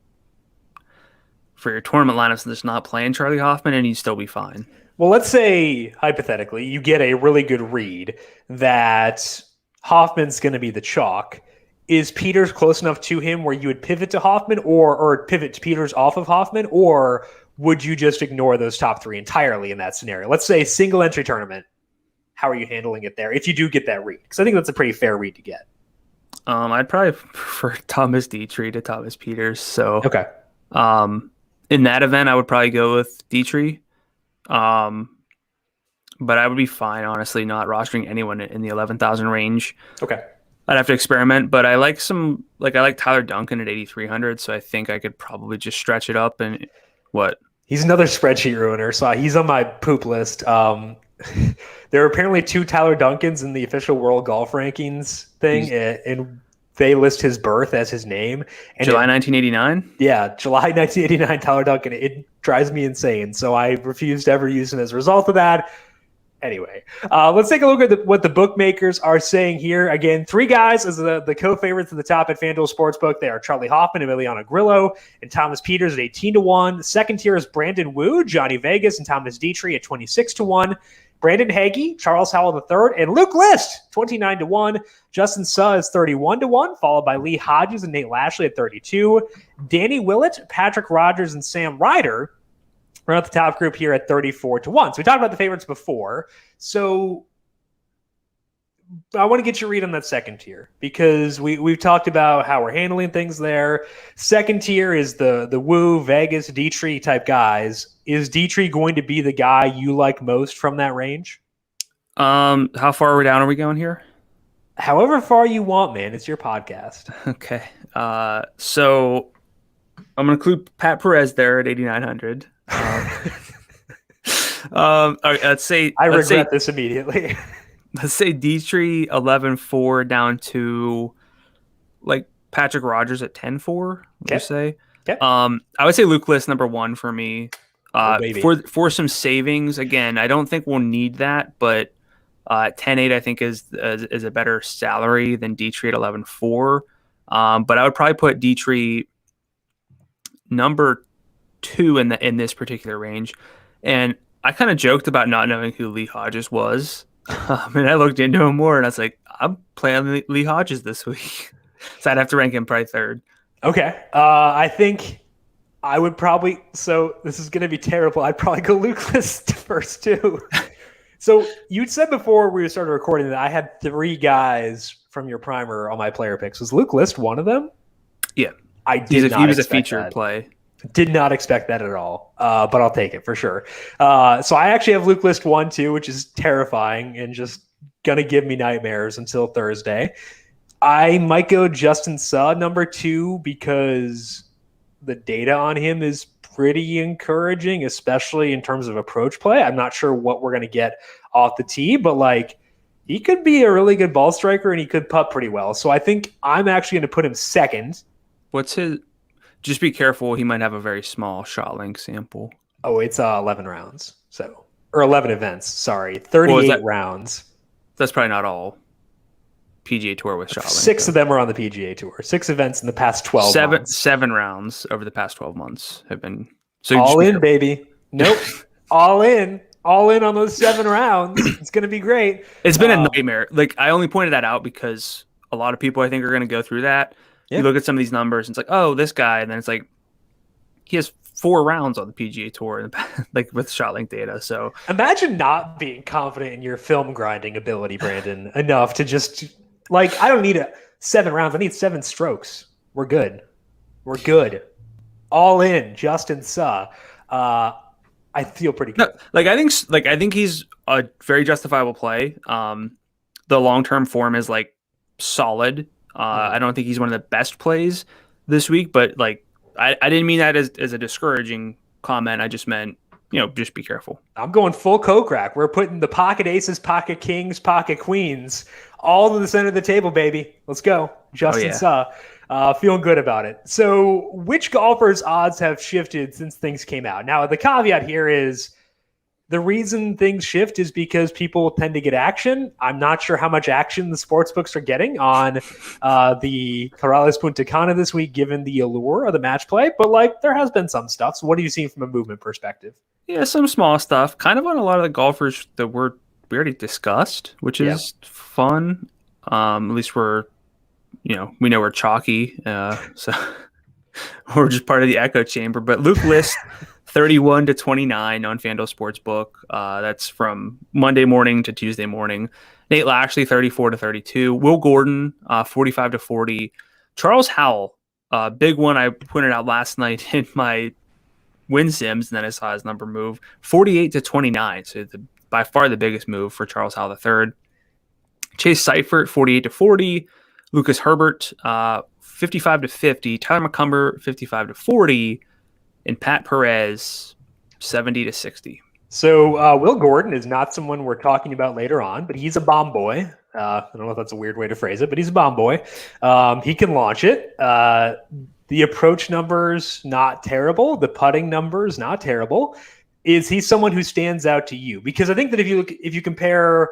for your tournament lineups just not playing Charlie Hoffman and you'd still be fine. Well, let's say, hypothetically, you get a really good read that Hoffman's going to be the chalk. Is Peters close enough to him where you would pivot to Hoffman or pivot to Peters off of Hoffman, or would you just ignore those top three entirely in that scenario? Let's say single entry tournament. How are you handling it there if you do get that read? Because I think that's a pretty fair read to get. I'd probably prefer Thomas Dietrich to Thomas Peters. So okay. In that event, I would probably go with Dietrich. But I would be fine, honestly, not rostering anyone in the 11,000 range. Okay. I'd have to experiment, but I like I like Tyler Duncan at 8,300, so I think I could probably just stretch it up and what? He's another spreadsheet ruiner, so he's on my poop list. There are apparently two Tyler Duncans in the official World Golf Rankings thing, and they list his birth as his name. And July 1989? Yeah, July 1989, Tyler Duncan. It drives me insane, so I refuse to ever use him as a result of that. Anyway, let's take a look at what the bookmakers are saying here. Again, three guys as the co-favorites at the top at FanDuel Sportsbook. They are Charlie Hoffman, Emiliano Grillo, and Thomas Peters at 18-1. The second tier is Brandon Wu, Johnny Vegas, and Thomas Dietrich at 26-1. Brandon Hagee, Charles Howell III, and Luke List, 29-1. Justin Suh is 31-1, followed by Lee Hodges and Nate Lashley at 32. Danny Willett, Patrick Rogers, and Sam Ryder we're at the top group here at 34-1. So we talked about the favorites before. So I want to get your read on that second tier because we've talked about how we're handling things there. Second tier is the Wu, Vegas, Dietrich type guys. Is Dietrich going to be the guy you like most from that range? How far down are we going here? However far you want, man. It's your podcast. Okay. So I'm going to include Pat Perez there at 8,900. All right, let's say I regret this immediately. Let's say Dietrich 11-4 down to like Patrick Rogers at 10-4. Would you say? Okay. I would say Luke List number one for me. For some savings, again, I don't think we'll need that, but 10-8 I think is a better salary than Dietrich at 11-4. But I would probably put Dietrich number 2 in this particular range. And I kind of joked about not knowing who Lee Hodges was. And I looked into him more and I was like, I'm playing Lee Hodges this week. So I'd have to rank him probably third. Okay. I think I would probably, so this is going to be terrible. I'd probably go Luke List first too. So you said before we started recording that I had 3 guys from your primer on my player picks. Was Luke List one of them? Yeah. I He did not was a expect featured that. play. Did not expect that at all, but I'll take it for sure. So I actually have Luke List 1, 2, which is terrifying and just going to give me nightmares until Thursday. I might go Justin Suh number 2 because the data on him is pretty encouraging, especially in terms of approach play. I'm not sure what we're going to get off the tee, but like he could be a really good ball striker and he could putt pretty well. So I think I'm actually going to put him second. What's his? Just be careful. He might have a very small shot length sample. Oh, it's 11 rounds. Or 11 events. Sorry, 38 rounds. That's probably not all PGA Tour with shot length. 6 of them are on the PGA Tour. 6 events in the past 12 months. 7 rounds over the past 12 months have been. So all in, baby. Nope. All in on those 7 rounds. It's going to be great. It's been a nightmare. Like I only pointed that out because a lot of people I think are going to go through that. Yeah. You look at some of these numbers and it's like, oh, this guy. And then it's like, he has 4 rounds on the PGA Tour, like with shot length data. So imagine not being confident in your film grinding ability, Brandon, enough to just like, I don't need 7 rounds. I need 7 strokes. We're good. All in, Justin Suh. I feel pretty good. No, I think he's a very justifiable play. The long-term form is like solid. I don't think he's one of the best plays this week, but like I didn't mean that as a discouraging comment. I just meant, just be careful. I'm going full Kokrak. We're putting the pocket aces, pocket kings, pocket queens, all to the center of the table, baby. Let's go. Justin Suh. Feeling good about it. So which golfers' odds have shifted since things came out? Now, the caveat here is the reason things shift is because people tend to get action. I'm not sure how much action the sports books are getting on the Corales Puntacana this week, given the allure of the match play. But like, there has been some stuff. So what do you see from a movement perspective? Yeah, some small stuff. Kind of on a lot of the golfers that we already discussed, which is fun. At least we know we're chalky. So we're just part of the echo chamber. But Luke List. 31-29 on FanDuel Sportsbook. That's from Monday morning to Tuesday morning. Nate Lashley, 34-32. Will Gordon, 45-40. Charles Howell, big one I pointed out last night in my win sims, and then I saw his number move, 48-29. So by far the biggest move for Charles Howell III. Chase Seifert, 48-40. Lucas Herbert, 55-50. Tyler Mccumber, 55-40. And Pat Perez, 70-60. So Will Gordon is not someone we're talking about later on, but he's a bomb boy. I don't know if that's a weird way to phrase it, but he's a bomb boy. He can launch it. The approach numbers, not terrible. The putting numbers, not terrible. Is he someone who stands out to you? Because I think that if you compare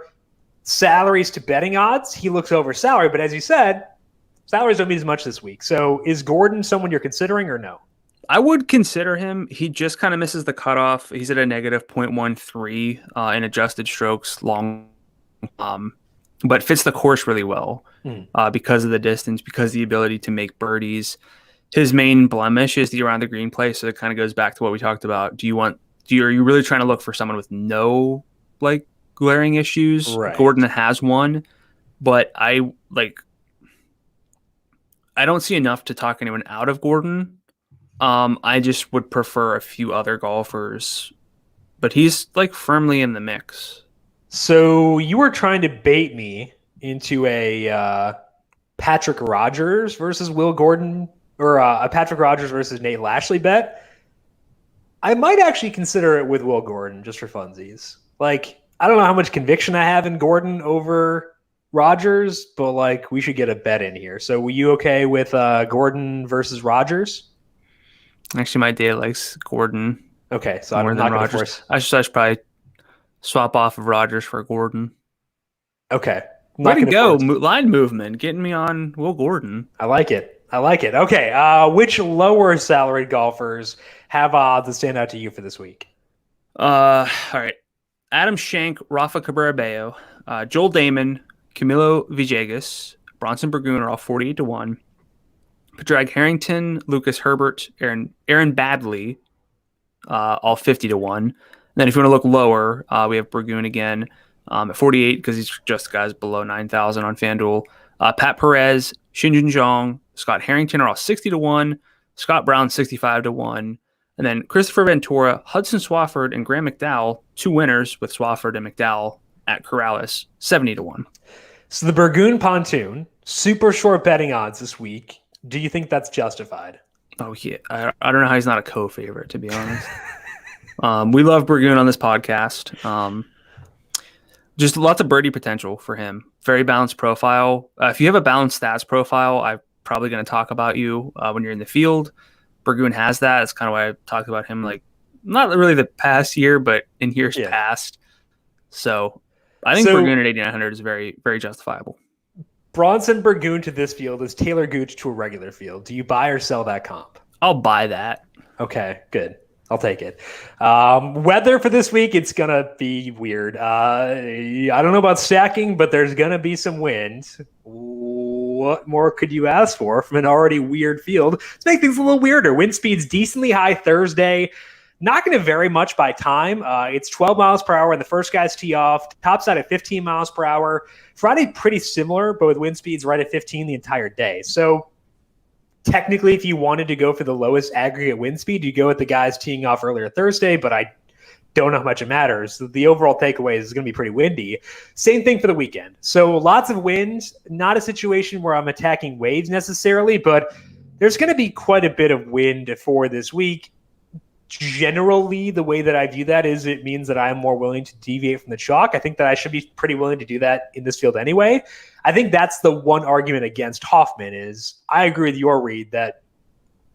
salaries to betting odds, he looks over salary. But as you said, salaries don't mean as much this week. So is Gordon someone you're considering or no? I would consider him. He just kind of misses the cutoff. He's at a negative 0.13 in adjusted strokes long, but fits the course really well because of the distance, because of the ability to make birdies. His main blemish is the around the green play, so it kind of goes back to what we talked about. Are you really trying to look for someone with no like glaring issues? Right. Gordon has one, but I don't see enough to talk anyone out of Gordon. I just would prefer a few other golfers, but he's like firmly in the mix. So you were trying to bait me into a Patrick Rogers versus Will Gordon, or a Patrick Rogers versus Nate Lashley bet. I might actually consider it with Will Gordon just for funsies. Like, I don't know how much conviction I have in Gordon over Rogers, but like we should get a bet in here. So were you okay with Gordon versus Rogers? Actually, my data likes Gordon. Okay, so I'm not going to force. I should probably swap off of Rogers for Gordon. Okay. Way to go. Line movement, getting me on Will Gordon. I like it. Okay, which lower salaried golfers have odds that stand out to you for this week? All right. Adam Shank, Rafa Cabrera-Bello, Joel Damon, Camilo Villegas, Bronson Burgoon are all 48-1. Padraig Harrington, Lucas Herbert, Aaron Badley, all 50-1. Then if you want to look lower, we have Burgoon again at 48 because he's just guys below 9,000 on FanDuel. Pat Perez, Shinjin Zhang, Scott Harrington are all 60 to 1. Scott Brown 65 to 1. And then Christopher Ventura, Hudson Swafford, and Graham McDowell, 2 winners with Swafford and McDowell at Corales, 70 to 1. So the Burgoon pontoon, super short betting odds this week. Do you think that's justified? Oh, yeah. I don't know how he's not a co-favorite, to be honest. We love Burgoon on this podcast. Just lots of birdie potential for him. Very balanced profile. If you have a balanced stats profile, I'm probably going to talk about you when you're in the field. Burgoon has that. That's kind of why I talked about him, like, not really the past year, but in years past. So I think Burgoon at 8,900 is very, very justifiable. Bronson Burgoon to this field is Taylor Gooch to a regular field. Do you buy or sell that comp? I'll buy that. Okay, good. I'll take it. Weather for this week, it's going to be weird. I don't know about stacking, but there's going to be some wind. What more could you ask for from an already weird field? Let's make things a little weirder. Wind speed's decently high Thursday. Not going to vary much by time. It's 12 miles per hour when the first guys tee off. Tops out at 15 miles per hour. Friday, pretty similar, but with wind speeds right at 15 the entire day. So technically, if you wanted to go for the lowest aggregate wind speed, you go with the guys teeing off earlier Thursday, but I don't know how much it matters. The overall takeaway is going to be pretty windy. Same thing for the weekend. So lots of wind, not a situation where I'm attacking waves necessarily, but there's going to be quite a bit of wind for this week. Generally, the way that I view that is it means that I'm more willing to deviate from the chalk. I think that I should be pretty willing to do that in this field anyway. I think that's the one argument against Hoffman is I agree with your read that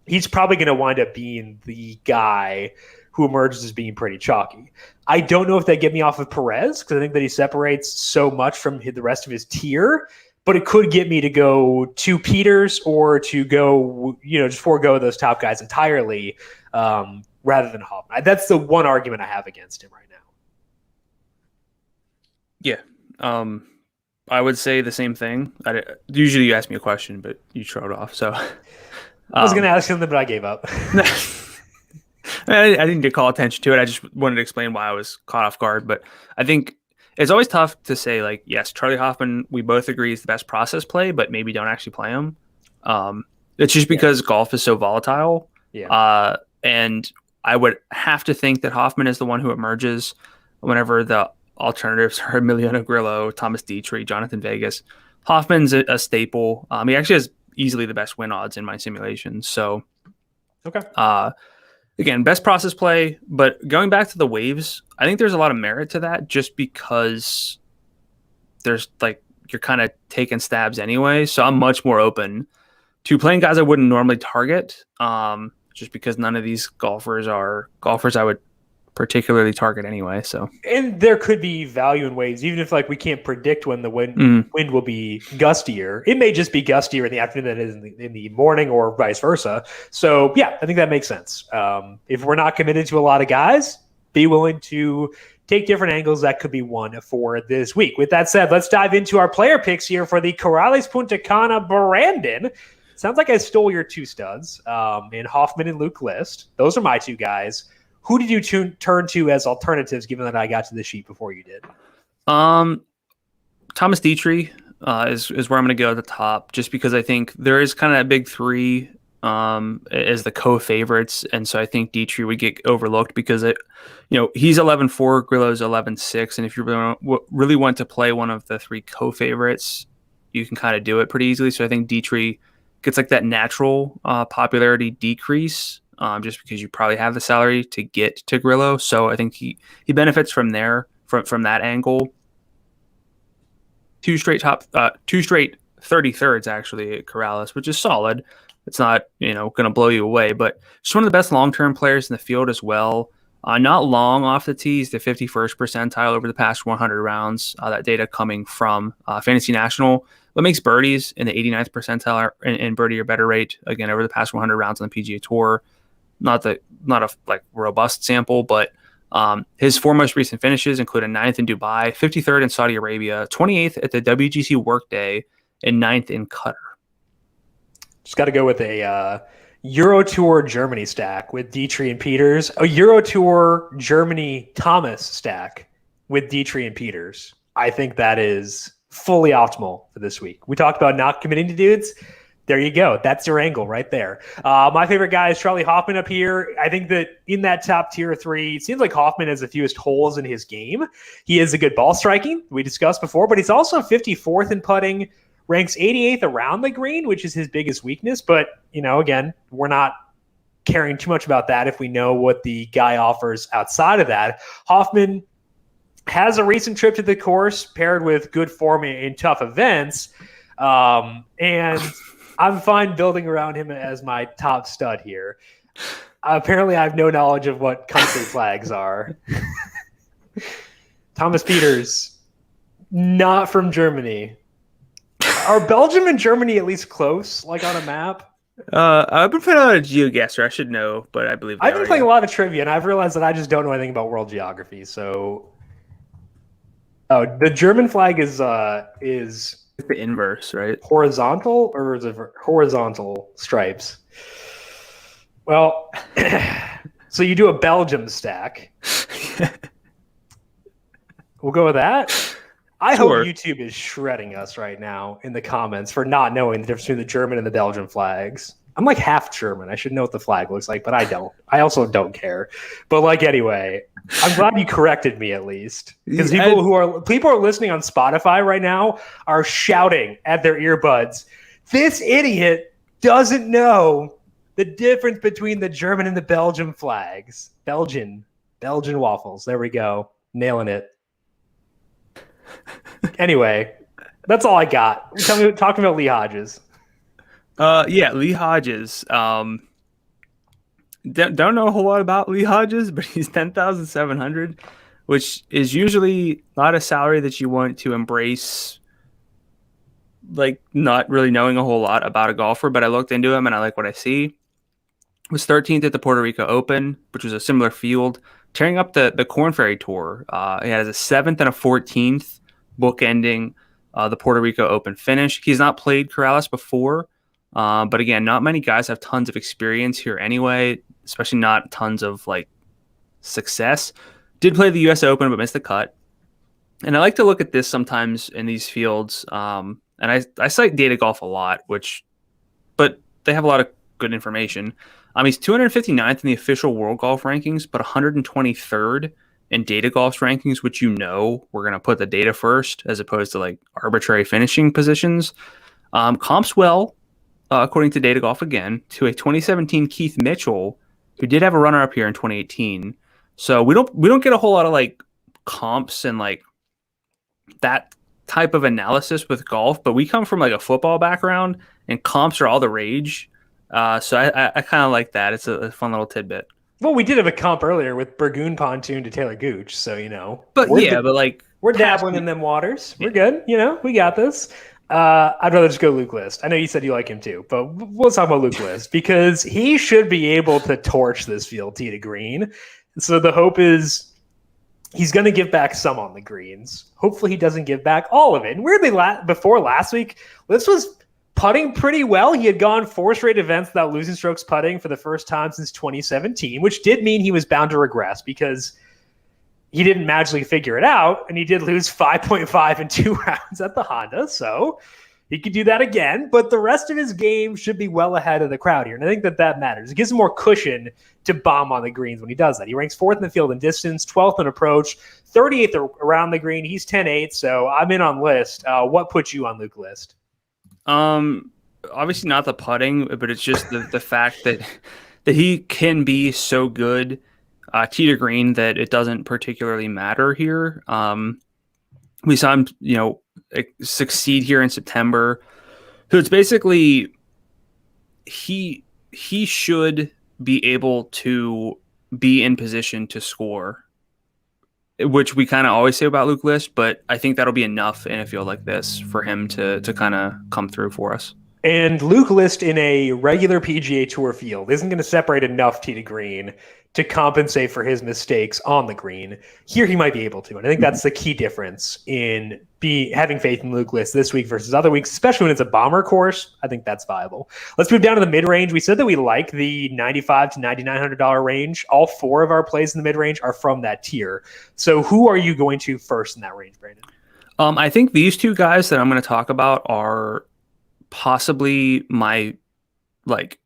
he's probably going to wind up being the guy who emerges as being pretty chalky. I don't know if they get me off of Perez because I think that he separates so much from the rest of his tier, but it could get me to go to Peters or to go, just forego those top guys entirely rather than Hoffman. That's the one argument I have against him right now. Yeah. I would say the same thing. Usually you ask me a question, but you throw it off. So I was going to ask something, but I gave up. I didn't need to call attention to it. I just wanted to explain why I was caught off guard. But I think it's always tough to say, like, yes, Charlie Hoffman, we both agree is the best process play, but maybe don't actually play him. It's just because golf is so volatile. Yeah. And I would have to think that Hoffman is the one who emerges whenever the alternatives are Emiliano Grillo, Thomas Dietrich, Jonathan Vegas. Hoffman's a staple. He actually has easily the best win odds in my simulations. So, okay. Again, best process play, but going back to the waves, I think there's a lot of merit to that just because there's you're kind of taking stabs anyway. So I'm much more open to playing guys I wouldn't normally target just because none of these golfers are golfers I would particularly target anyway. So, and there could be value in waves, even if we can't predict when the wind will be gustier. It may just be gustier in the afternoon than it is in the morning, or vice versa. So yeah, I think that makes sense. If we're not committed to a lot of guys, be willing to take different angles. That could be one for this week. With that said, let's dive into our player picks here for the Corales Puntacana. Brandon, sounds like I stole your two studs in Hoffman and Luke List. Those are my two guys. Who did you turn to as alternatives, given that I got to the sheet before you did? Thomas Dietrich is where I'm going to go at the top, just because I think there is kind of a big three as the co-favorites, and so I think Dietrich would get overlooked because he's 11-4, Grillo's 11-6, and if you really want to play one of the three co-favorites, you can kind of do it pretty easily. So I think Dietrich gets that natural popularity decrease. Just because you probably have the salary to get to Grillo. So I think he benefits from there, from that angle. Two straight 33rds actually at Corales, which is solid. It's not, going to blow you away, but just one of the best long-term players in the field as well. Not long off the tees, the 51st percentile over the past 100 rounds. That data coming from Fantasy National. What makes birdies in the 89th percentile in birdie or better rate, again, over the past 100 rounds on the PGA Tour. Not a robust sample, but his four most recent finishes include a 9th in Dubai, 53rd in Saudi Arabia, 28th at the WGC Workday, and 9th in Qatar. Just got to go with a Euro Tour Germany stack with Dietrich and Peters, a Euro Tour Germany Thomas stack with Dietrich and Peters. I think that is fully optimal for this week. We talked about not committing to dudes. There you go. That's your angle right there. My favorite guy is Charlie Hoffman up here. I think that in that top tier 3, it seems like Hoffman has the fewest holes in his game. He is a good ball striking, we discussed before, but he's also 54th in putting, ranks 88th around the green, which is his biggest weakness. But, again, we're not caring too much about that if we know what the guy offers outside of that. Hoffman has a recent trip to the course paired with good form in tough events. And I'm fine building around him as my top stud here. Apparently, I have no knowledge of what country flags are. Thomas Peters, not from Germany. Are Belgium and Germany at least close, like on a map? I've been putting out a GeoGuessr. I should know, but I believe I've been playing a lot of trivia, and I've realized that I just don't know anything about world geography. So, the German flag is the inverse, right? Horizontal, or is it horizontal stripes? Well, so you do a Belgium stack. We'll go with that. I hope YouTube is shredding us right now in the comments for not knowing the difference between the German and the Belgian flags. I'm like half German. I should know what the flag looks like, but I don't. I also don't care. But anyway, I'm glad you corrected me at least, because people are listening on Spotify right now are shouting at their earbuds. This idiot doesn't know the difference between the German and the Belgian flags. Belgian waffles. There we go. Nailing it. Anyway, that's all I got. Talk about Lee Hodges. Lee Hodges. Don't know a whole lot about Lee Hodges, but he's 10,700, which is usually not a salary that you want to embrace, like not really knowing a whole lot about a golfer. But I looked into him and I like what I see. Was 13th at the Puerto Rico Open, which was a similar field, tearing up the Korn Ferry Tour. He has a 7th and a 14th, bookending the Puerto Rico Open finish. He's not played Corales before, but again, not many guys have tons of experience here anyway, especially not tons of success. Did play the US Open, but missed the cut. And I like to look at this sometimes in these fields, and I cite Data Golf a lot, but they have a lot of good information. He's 259th in the official World Golf rankings, but 123rd in Data Golf's rankings, which we're going to put the data first as opposed to arbitrary finishing positions. Comps well, according to Data Golf again, to a 2017 Keith Mitchell, who did have a runner-up here in 2018. So we don't get a whole lot of comps and that type of analysis with golf, but we come from a football background, and comps are all the rage. So I kind of like that. It's a fun little tidbit. Well, we did have a comp earlier with Burgoon Pontoon to Taylor Gooch, so But we're dabbling in them waters. We're good, we got this. I'd rather just go Luke List. I know you said you like him too, but we'll talk about Luke List because he should be able to torch this field tee to green. So the hope is he's going to give back some on the greens. Hopefully he doesn't give back all of it. And weirdly, before last week, List was putting pretty well. He had gone 4 straight events without losing strokes putting for the first time since 2017, which did mean he was bound to regress because he didn't magically figure it out, and he did lose 5.5 in 2 rounds at the Honda, so he could do that again. But the rest of his game should be well ahead of the crowd here, and I think that matters. It gives him more cushion to bomb on the greens when he does that. He ranks 4th in the field in distance, 12th in approach, 38th around the green. He's 10-8, so I'm in on List. What puts you on Luke List? Obviously not the putting, but it's just the fact that he can be so good tee to green that it doesn't particularly matter here. We saw him, succeed here in September. So it's basically he should be able to be in position to score, which we kind of always say about Luke List, but I think that'll be enough in a field like this for him to kind of come through for us. And Luke List in a regular PGA Tour field isn't going to separate enough tee to green to compensate for his mistakes on the green. Here he might be able to. And I think that's the key difference in having faith in Luke List this week versus other weeks, especially when it's a bomber course. I think that's viable. Let's move down to the mid-range. We said that we like the $9,500 to $9,900 range. All four of our plays in the mid-range are from that tier. So who are you going to first in that range, Brandon? I think these two guys that I'm going to talk about are possibly my, like,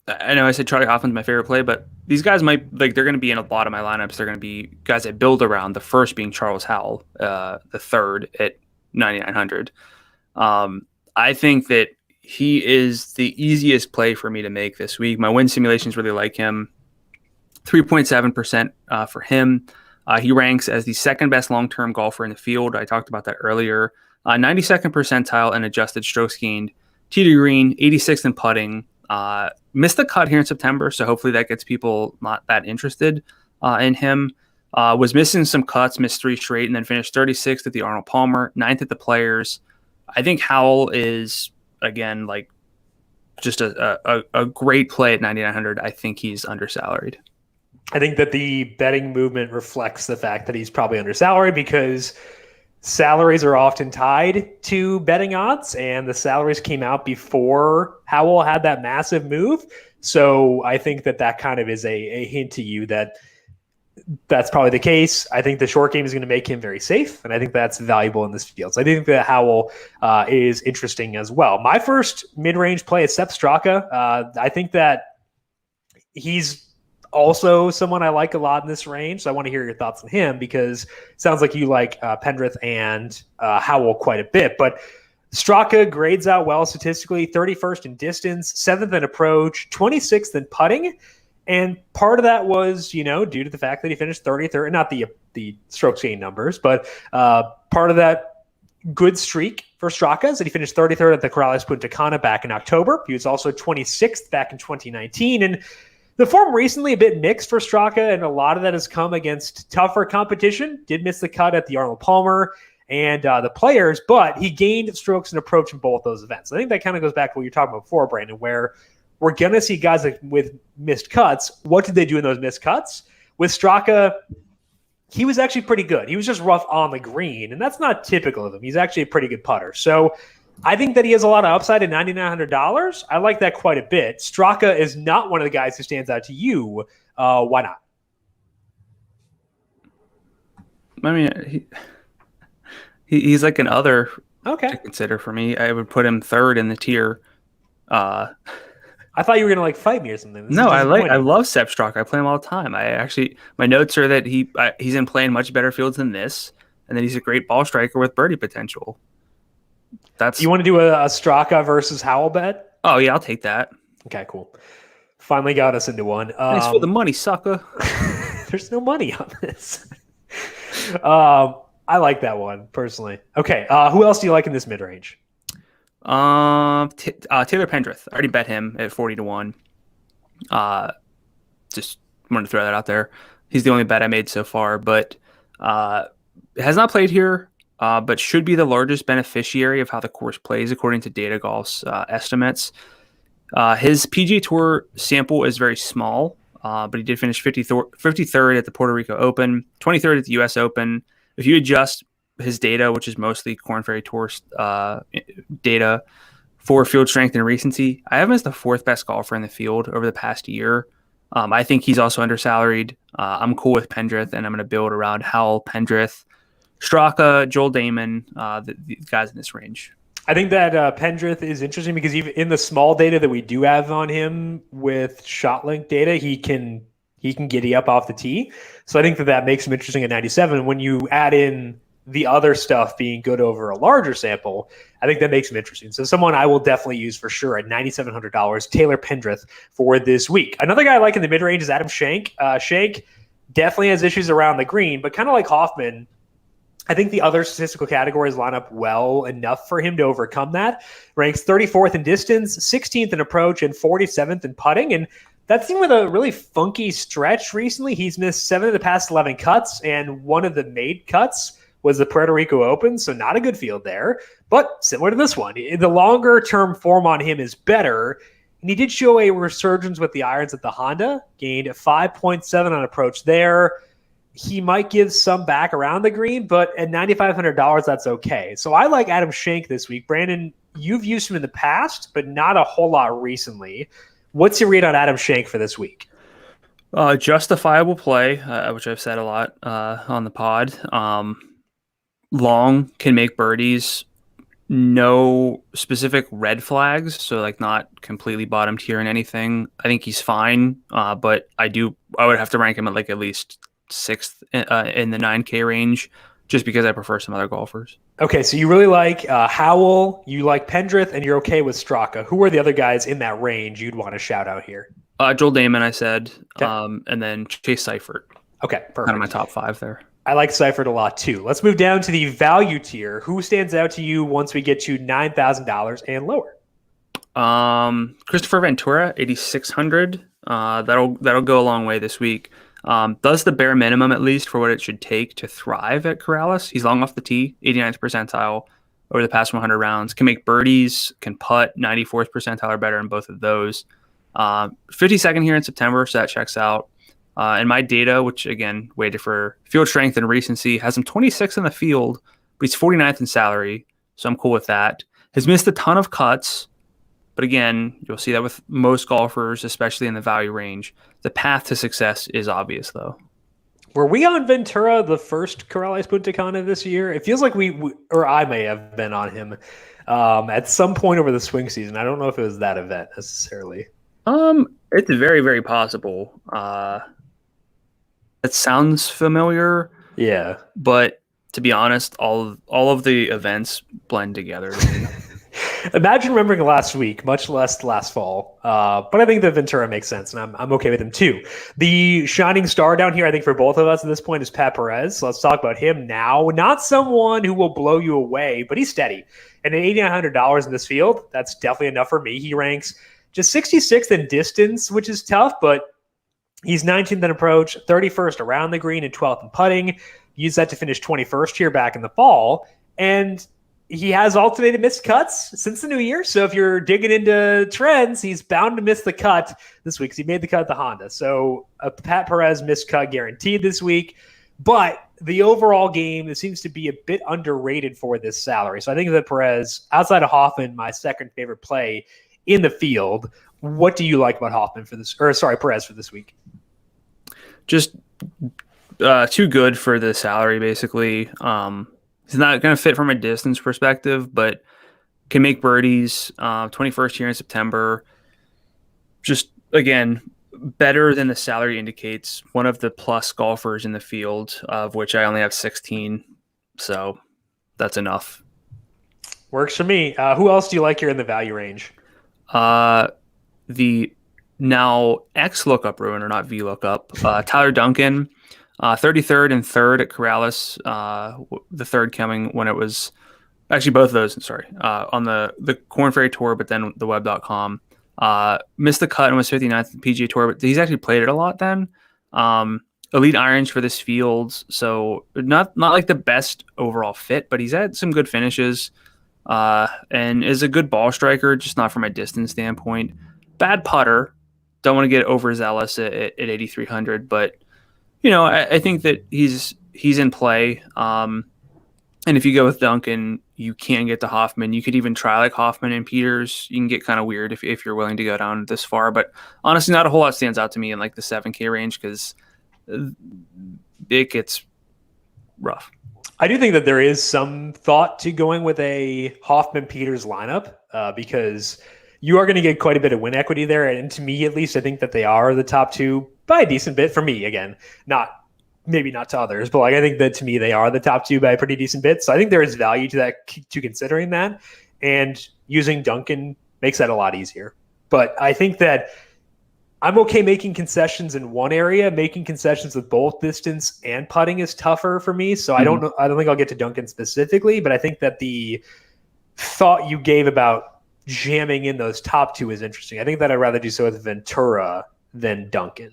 I know I said Charlie Hoffman's my favorite play, but these guys might, like, they're going to be in a lot of my lineups. They're going to be guys I build around, the first being Charles Howell, the third at 9,900. I think that he is the easiest play for me to make this week. My win simulations really like him. 3.7% for him. He ranks as the second best long-term golfer in the field. I talked about that earlier. 92nd percentile in adjusted strokes gained. Tee to green, 86th in putting. Missed the cut here in September, so hopefully that gets people not that interested in him. Was missing some cuts, missed 3 straight, and then finished 36th at the Arnold Palmer, 9th at the Players. I think Howell is, again, like, just a great play at 9,900. I think he's undersalaried. I think that the betting movement reflects the fact that he's probably undersalaried because salaries are often tied to betting odds, and the salaries came out before Howell had that massive move. So I think that kind of is a hint to you that that's probably the case. I think the short game is going to make him very safe, and I think that's valuable in this field. So I think that Howell is interesting as well. My first mid-range play is Sepp Straka. I think that he's also someone I like a lot in this range. So I want to hear your thoughts on him because it sounds like you like Pendrith and Howell quite a bit. But Straka grades out well statistically, 31st in distance, 7th in approach, 26th in putting. And part of that was, due to the fact that he finished 33rd, not the strokes gain numbers, but part of that good streak for Straka is that he finished 33rd at the Corales Puntacana back in October. He was also 26th back in 2019. And the form recently a bit mixed for Straka, and a lot of that has come against tougher competition. Did miss the cut at the Arnold Palmer and the Players, but he gained strokes and approach in both those events. I think that kind of goes back to what you're talking about before, Brandon, where we're going to see guys with missed cuts. What did they do in those missed cuts? With Straka, he was actually pretty good. He was just rough on the green, and that's not typical of him. He's actually a pretty good putter. So I think that he has a lot of upside at $9,900. I like that quite a bit. Straka is not one of the guys who stands out to you. Why not? I mean, he's like an other to consider for me. I would put him third in the tier. I thought you were going to fight me or something. I love Sepp Straka. I play him all the time. My notes are that he's in playing much better fields than this, and that he's a great ball striker with birdie potential. You want to do a Straka versus Howell bet? Oh yeah, I'll take that. Okay, cool. Finally got us into one. Thanks for the money, sucker. There's no money on this. I like that one personally. Okay, who else do you like in this mid range? Taylor Pendrith. I already bet him at 40 to 1. Just wanted to throw that out there. He's the only bet I made so far, but has not played here. But should be the largest beneficiary of how the course plays, according to Data Golf's estimates. His PGA Tour sample is very small, but he did finish 53rd at the Puerto Rico Open, 23rd at the U.S. Open. If you adjust his data, which is mostly Korn Ferry Tour data, for field strength and recency, I have him as the 4th best golfer in the field over the past year. I think he's also undersalaried. I'm cool with Pendrith, and I'm going to build around Howell, Pendrith, Straka, Joel Damon, the guys in this range. I think that Pendrith is interesting because even in the small data that we do have on him with ShotLink data, he can giddy up off the tee. So I think that makes him interesting at 97. When you add in the other stuff being good over a larger sample, I think that makes him interesting. So someone I will definitely use for sure at $9,700, Taylor Pendrith for this week. Another guy I like in the mid-range is Adam Shank. Shank definitely has issues around the green, but kind of like Hoffman, I think the other statistical categories line up well enough for him to overcome that. Ranks 34th in distance, 16th in approach, and 47th in putting. And that's even with a really funky stretch recently. He's missed 7 of the past 11 cuts, and one of the made cuts was the Puerto Rico Open, so not a good field there, but similar to this one. The longer-term form on him is better, and he did show a resurgence with the irons at the Honda, gained 5.7 on approach there. He might give some back around the green, but at $9,500, that's okay. So I like Adam Shank this week. Brandon, you've used him in the past, but not a whole lot recently. What's your read on Adam Shank for this week? Justifiable play, which I've said a lot on the pod. Long, can make birdies. No specific red flags, so like not completely bottom tier in anything. I think he's fine, but I would have to rank him at least 6th in the 9K range, just because I prefer some other golfers. Okay, so you really like Howell, you like Pendrith, and you're okay with Straka. Who are the other guys in that range you'd want to shout out here? Joel Damon, I said, okay. And then Chase Seifert. Okay, perfect. Kind of my top 5 there. I like Seifert a lot too. Let's move down to the value tier. Who stands out to you once we get to $9,000 and lower? Christopher Ventura, 8,600. That'll go a long way this week. Does the bare minimum, at least, for what it should take to thrive at Corales. He's long off the tee, 89th percentile over the past 100 rounds. Can make birdies, can putt, 94th percentile or better in both of those. 52nd here in September, so that checks out. And my data, which again, weighted for field strength and recency, has him 26th in the field, but he's 49th in salary, so I'm cool with that. Has missed a ton of cuts, but again, you'll see that with most golfers, especially in the value range. The path to success is obvious, though. Were we on Ventura the first Corales Puntacana this year? It feels like or I may have been on him at some point over the swing season. I don't know if it was that event necessarily. It's very, very possible. It sounds familiar. Yeah. But to be honest, all of the events blend together. Imagine remembering last week, much less last fall. But I think that Ventura makes sense, and I'm okay with him too. The shining star down here, I think, for both of us at this point is Pat Perez. So let's talk about him now. Not someone who will blow you away, but he's steady. And at $8,900 in this field, that's definitely enough for me. He ranks just 66th in distance, which is tough, but he's 19th in approach, 31st around the green, and 12th in putting. Use that to finish 21st here back in the fall. And he has alternated missed cuts since the new year. So if you're digging into trends, he's bound to miss the cut this week because he made the cut at the Honda. So a Pat Perez missed cut guaranteed this week. But the overall game, it seems to be a bit underrated for this salary. So I think that Perez, outside of Hoffman, my second favorite play in the field. What do you like about Hoffman for this, Perez for this week? Just too good for the salary, basically. He's not going to fit from a distance perspective, but can make birdies. 21st here in September. Just, again, better than the salary indicates. One of the plus golfers in the field, of which I only have 16. So that's enough. Works for me. Who else do you like here in the value range? The now X lookup ruiner, not V lookup. Tyler Duncan, 33rd and 3rd at Corales. The third coming when it was actually both of those. Sorry, on the Corn Ferry Tour, but then the Web.com. Missed the cut and was 59th at the PGA Tour, but he's actually played it a lot then. Elite irons for this field, so not like the best overall fit, but he's had some good finishes. And is a good ball striker, just not from a distance standpoint. Bad putter. Don't want to get overzealous at 8,300, but I think that he's in play. And if you go with Duncan, you can get to Hoffman. You could even try like Hoffman and Peters. You can get kind of weird if you're willing to go down this far, but honestly, not a whole lot stands out to me in like the 7K range because it gets rough. I do think that there is some thought to going with a Hoffman-Peters lineup because you are going to get quite a bit of win equity there. And to me, at least, I think that they are the top two by a decent bit for me. Again, maybe not to others, but I think that to me, they are the top two by a pretty decent bit. So I think there is value to that, to considering that. And using Duncan makes that a lot easier. But I think that I'm okay making concessions in one area. Making concessions with both distance and putting is tougher for me. So I don't know. I don't think I'll get to Duncan specifically, but I think that the thought you gave about jamming in those top two is interesting. I think that I'd rather do so with Ventura than Duncan.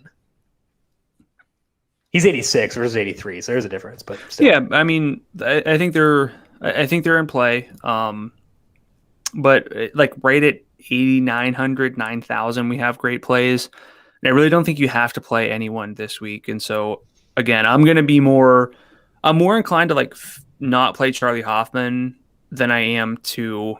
He's 86 versus 83, so there's a difference. But still. Yeah, I mean, I think they're in play. But like right at 8,900, 9,000, we have great plays. And I really don't think you have to play anyone this week. And so again, I'm more inclined to like not play Charlie Hoffman than I am to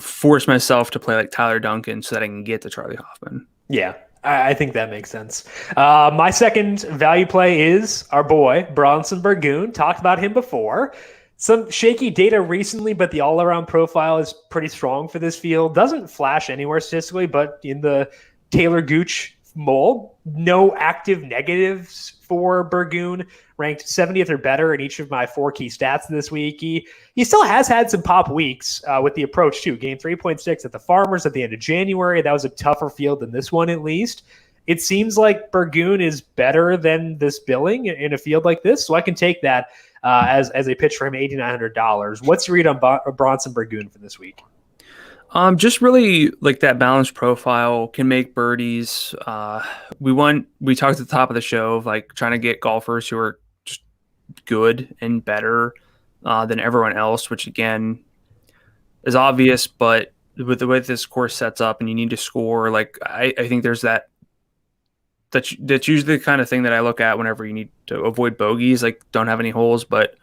force myself to play like Tyler Duncan so that I can get to Charlie Hoffman. Yeah, I think that makes sense. My second value play is our boy, Bronson Burgoon. Talked about him before. Some shaky data recently, but the all-around profile is pretty strong for this field. Doesn't flash anywhere statistically, but in the Taylor Gooch mold, no active negatives for Burgoon. Ranked 70th or better in each of my 4 key stats this week. He still has had some pop weeks with the approach, too. Gained 3.6 at the Farmers at the end of January. That was a tougher field than this one, at least. It seems like Burgoon is better than this billing in a field like this, so I can take that as a pitch for him, $8,900. What's your read on Bronson Burgoon for this week? Just really like that balanced profile, can make birdies. We talked at the top of the show of like trying to get golfers who are just good and better than everyone else, which again is obvious, but with the way this course sets up and you need to score, like I think there's that's usually the kind of thing that I look at whenever you need to avoid bogeys, like don't have any holes, but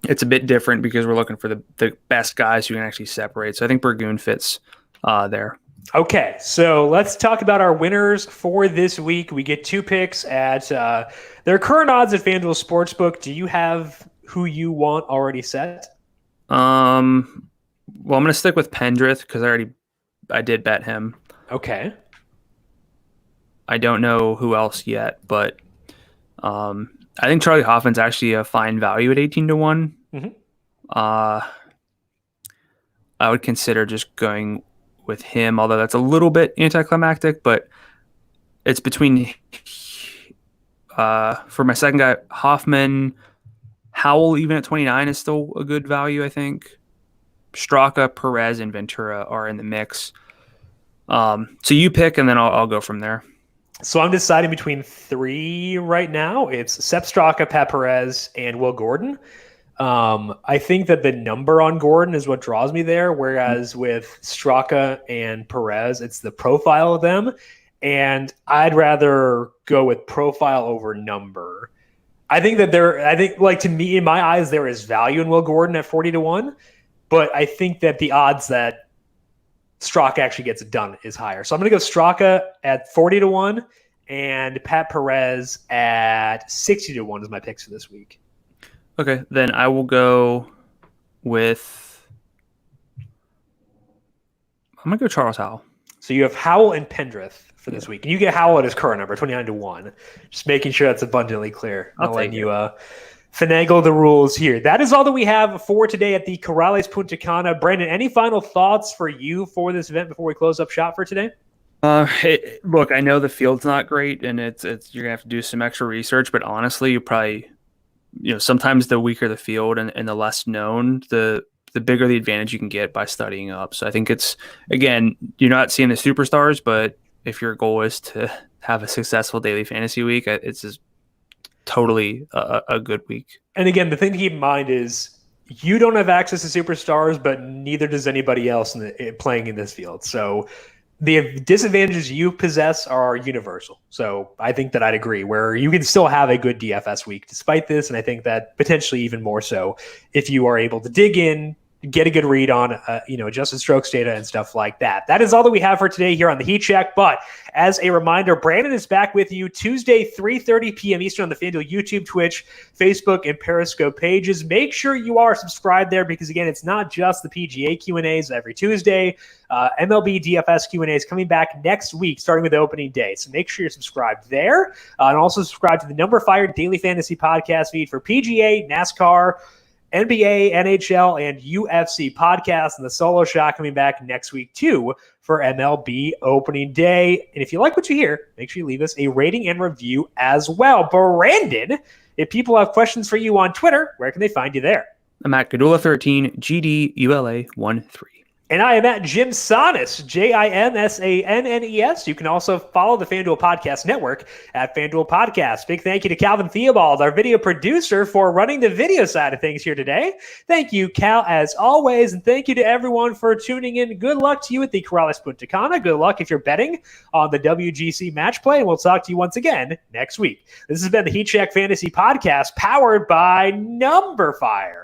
it's a bit different because we're looking for the best guys who can actually separate. So I think Burgoon fits there. Okay, so let's talk about our winners for this week. We get 2 picks at their current odds at FanDuel Sportsbook. Do you have who you want already set? Well, I'm going to stick with Pendrith because I did bet him. Okay. I don't know who else yet, but I think Charlie Hoffman's actually a fine value at 18-1. Mm-hmm. I would consider just going with him, although that's a little bit anticlimactic, but it's between for my second guy, Hoffman. Howell, even at 29, is still a good value, I think. Straka, Perez, and Ventura are in the mix. So you pick, and then I'll go from there. So I'm deciding between 3 right now. It's Sepp Straka, Pat Perez, and Will Gordon. I think that the number on Gordon is what draws me there, whereas with Straka and Perez, it's the profile of them. And I'd rather go with profile over number. I think like to me, in my eyes, there is value in Will Gordon at 40-1, but I think that the odds that Straka actually gets it done is higher. So I'm going to go Straka at 40-1 and Pat Perez at 60-1 is my picks for this week. Okay, then I will go with. I'm going to go Charles Howell. So you have Howell and Pendrith for this week. And you get Howell at his current number, 29-1. Just making sure that's abundantly clear. I'll let you finagle the rules here. That is all that we have for today at the Corales Puntacana. Brandon, any final thoughts for you for this event before we close up shop for today? Look, I know the field's not great, and it's you're gonna have to do some extra research. But honestly, you probably, sometimes the weaker the field and the less known, the bigger the advantage you can get by studying up. So I think it's, again, you're not seeing the superstars, but if your goal is to have a successful daily fantasy week, it's just totally a good week. And again, the thing to keep in mind is you don't have access to superstars, but neither does anybody else playing in this field. So the disadvantages you possess are universal. So I think that I'd agree where you can still have a good DFS week despite this. And I think that potentially even more so if you are able to dig in, get a good read on, adjusted strokes data and stuff like that. That is all that we have for today here on the Heat Check. But as a reminder, Brandon is back with you Tuesday, 3:30 p.m. Eastern on the FanDuel YouTube, Twitch, Facebook, and Periscope pages. Make sure you are subscribed there because, again, it's not just the PGA Q&As every Tuesday. MLB DFS Q&As coming back next week, starting with opening day. So make sure you're subscribed there. And also subscribe to the numberFire Daily Fantasy Podcast feed for PGA, NASCAR, NBA, NHL, and UFC podcasts, and the solo shot coming back next week, too, for MLB opening day. And if you like what you hear, make sure you leave us a rating and review as well. Brandon, if people have questions for you on Twitter, where can they find you there? I'm at Gdula13, GDULA13. And I am at Jim Sannes, JIMSANNES. You can also follow the FanDuel Podcast Network at FanDuel Podcast. Big thank you to Calvin Theobald, our video producer, for running the video side of things here today. Thank you, Cal, as always. And thank you to everyone for tuning in. Good luck to you at the Corales Puntacana. Good luck if you're betting on the WGC match play. And we'll talk to you once again next week. This has been the Heat Check Fantasy Podcast powered by numberFire.